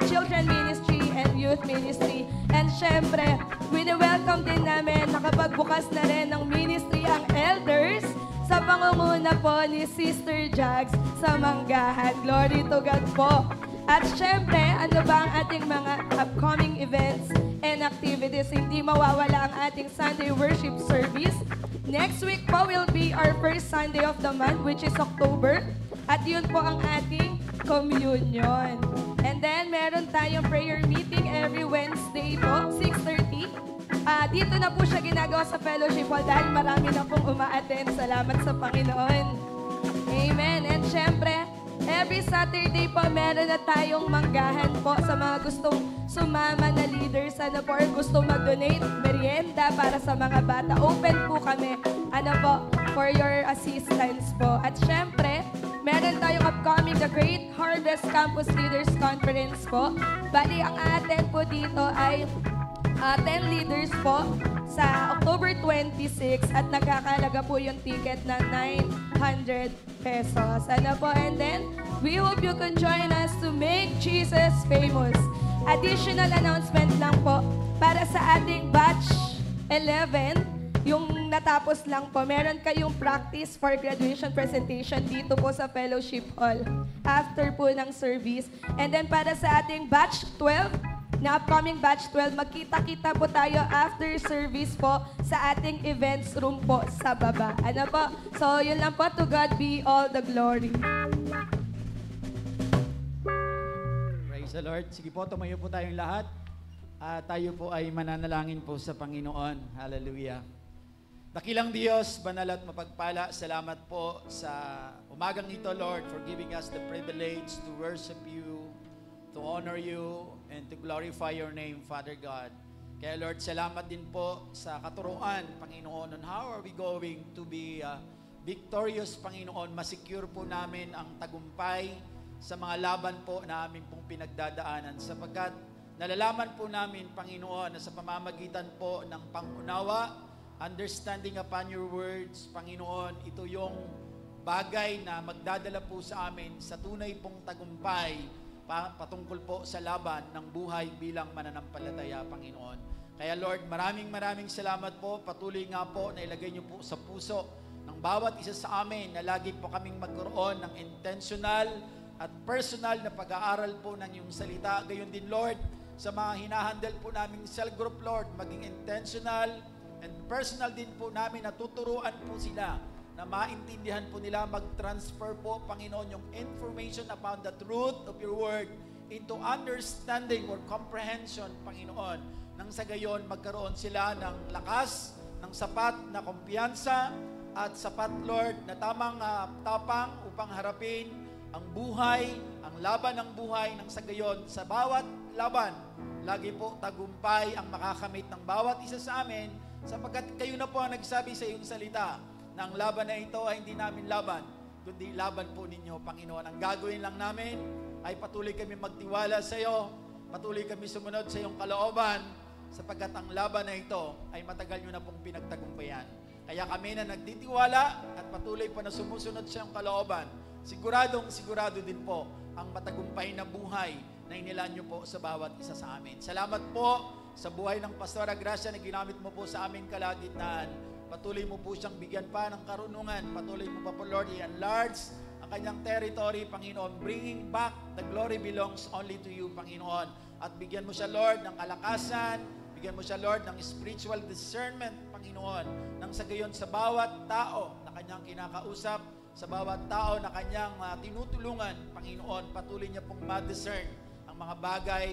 children ministry and youth ministry. And syempre, wini-welcome din namin, nakapagbukas na rin ng ministry ang elders sa pangunguna po ni Sister Jags sa Manggahan. Glory to God po. At syempre, ano ba ang ating mga upcoming events and activities? Hindi mawawala ang ating Sunday worship service. Next week po will be our first Sunday of the month, which is October. At yun po ang ating communion. And then, meron tayong prayer meeting every Wednesday po, 6:30. Dito na po siya ginagawa sa fellowship hall dahil marami na pong uma-attend. Salamat sa Panginoon. Amen. And syempre, every Saturday po, meron na tayong manggahan po sa mga gustong sumama na leaders, ano po, or gustong mag-donate, merienda para sa mga bata. Open po kami, ano po, for your assistance po. At syempre, meron tayong upcoming The Great Harvest Campus Leaders Conference po. Bali, ang atin po dito ay 10 leaders po sa October 26 at nagkakalaga po yung ticket na 900 pesos. Ano po? And then, we hope you can join us to make Jesus famous. Additional announcement lang po para sa ating batch 11, yung natapos lang po, meron kayong practice for graduation presentation dito po sa Fellowship Hall after po ng service. And then para sa ating batch 12, na upcoming batch 12, magkita-kita po tayo after service po sa ating events room po sa baba. Ano po? So, yun lang po. To God be all the glory. Praise the Lord. Sige po, tumayo po tayong lahat. Tayo po ay mananalangin po sa Panginoon. Hallelujah. Dakilang Diyos, banal at mapagpala, salamat po sa umagang ito, Lord, for giving us the privilege to worship you, to honor you, and to glorify your name, Father God. Kaya Lord, salamat din po sa katuruan, Panginoon, on how are we going to be victorious, Panginoon. Masecure po namin ang tagumpay sa mga laban po na aming pong pinagdadaanan. Sapagkat nalalaman po namin, Panginoon, na sa pamamagitan po ng pangunawa, understanding upon your words, Panginoon, ito yung bagay na magdadala po sa amin sa tunay pong tagumpay patungkol po sa laban ng buhay bilang mananampalataya, Panginoon. Kaya Lord, maraming salamat po. Patuloy nga po na ilagay niyo po sa puso ng bawat isa sa amin na lagi po kaming magkaroon ng intentional at personal na pag-aaral po ng iyong salita. Gayon din, Lord, sa mga hinahandle po naming cell group, Lord, maging intentional and personal din po namin na tuturuan po sila na maintindihan po nila, mag-transfer po, Panginoon, yung information about the truth of your word into understanding or comprehension, Panginoon. Nang sa gayon, magkaroon sila ng lakas, ng sapat na kumpiyansa, at sapat, Lord, na tamang tapang upang harapin ang buhay, ang laban ng buhay. Nang sa gayon, sa bawat laban, lagi po tagumpay ang makakamit ng bawat isa sa amin, sapagkat kayo na po ang nagsabi sa iyong salita, na ang laban na ito ay hindi namin laban, kundi laban po ninyo, Panginoon. Ang gagawin lang namin ay patuloy kami magtiwala sa iyo, patuloy kami sumunod sa iyong kalooban, sapagkat ang laban na ito ay matagal nyo na pong pinagtagumpayan. Kaya kami na nagtitiwala at patuloy pa na sumusunod sa iyong kalooban, sigurado din po ang matagumpay na buhay na inilaan niyo po sa bawat isa sa amin. Salamat po sa buhay ng Pastora Gracia na ginamit mo po sa aming kalagitnaan. Patuloy mo po siyang bigyan pa ng karunungan. Patuloy mo pa po, Lord, i-enlarge ang kanyang territory, Panginoon. Bringing back the glory belongs only to you, Panginoon. At bigyan mo siya, Lord, ng kalakasan. Bigyan mo siya, Lord, ng spiritual discernment, Panginoon. Nang sa gayon sa bawat tao na kanyang kinakausap, sa bawat tao na kanyang tinutulungan, Panginoon, patuloy niya pong ma-discern ang mga bagay,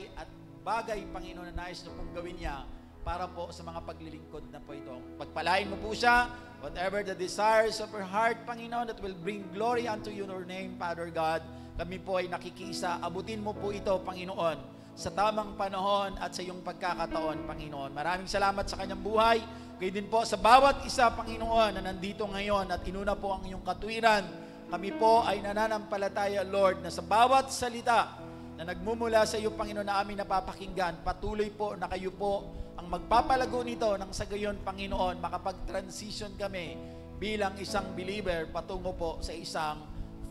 Panginoon, na nais na pong gawin niya para po sa mga paglilingkod na po ito. Pagpalain mo po siya, whatever the desires of her heart, Panginoon, that will bring glory unto your name, Father God. Kami po ay nakikisa. Abutin mo po ito, Panginoon, sa tamang panahon at sa iyong pagkakataon, Panginoon. Maraming salamat sa kanyang buhay. Kayo din po sa bawat isa, Panginoon, na nandito ngayon at inuna po ang iyong katwiran. Kami po ay nananampalataya, Lord, na sa bawat salita na nagmumula sa iyo, Panginoon, na aming napapakinggan, patuloy po na kayo po ang magpapalago nito nang sa gayon, Panginoon, makapag-transition kami bilang isang believer patungo po sa isang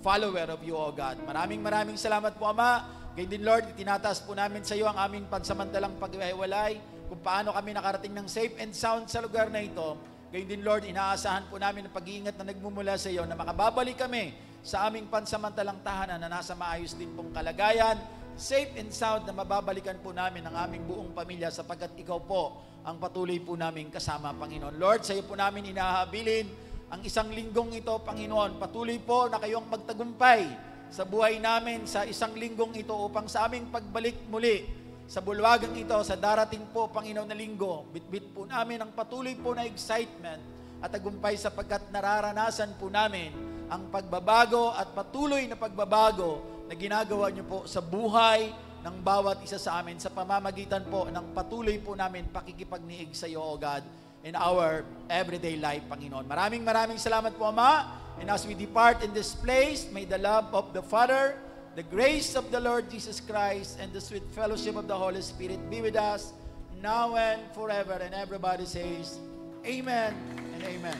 follower of you, O God. Maraming salamat po, Ama. Gayon din, Lord, itinataas po namin sa iyo ang aming pansamantalang paghiwalay, kung paano kami nakarating ng safe and sound sa lugar na ito. Gayon din, Lord, inaasahan po namin ang pag-iingat na nagmumula sa iyo na makababalik kami sa aming pansamantalang tahanan na nasa maayos din pong kalagayan, safe and sound, na mababalikan po namin ang aming buong pamilya sapagkat ikaw po ang patuloy po namin kasama, Panginoon. Lord, sa iyo po namin inahabilin ang isang linggong ito, Panginoon. Patuloy po na kayong magtagumpay sa buhay namin sa isang linggong ito upang sa aming pagbalik muli sa bulwagang ito, sa darating po, Panginoon, na linggo, bitbit po namin ang patuloy po na excitement at tagumpay sapagkat nararanasan po namin ang pagbabago at patuloy na pagbabago na ginagawa niyo po sa buhay ng bawat isa sa amin sa pamamagitan po ng patuloy po namin pakikipagniig sa iyo, O God, in our everyday life, Panginoon. Maraming salamat po, Ama. And as we depart in this place, may the love of the Father, the grace of the Lord Jesus Christ, and the sweet fellowship of the Holy Spirit be with us now and forever. And everybody says, Amen and Amen.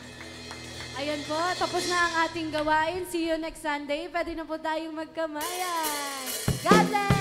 Ayan po, tapos na ang ating gawain. See you next Sunday. Pwede na po tayong magkamayan. God bless!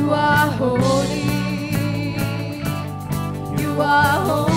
You are holy. You are holy.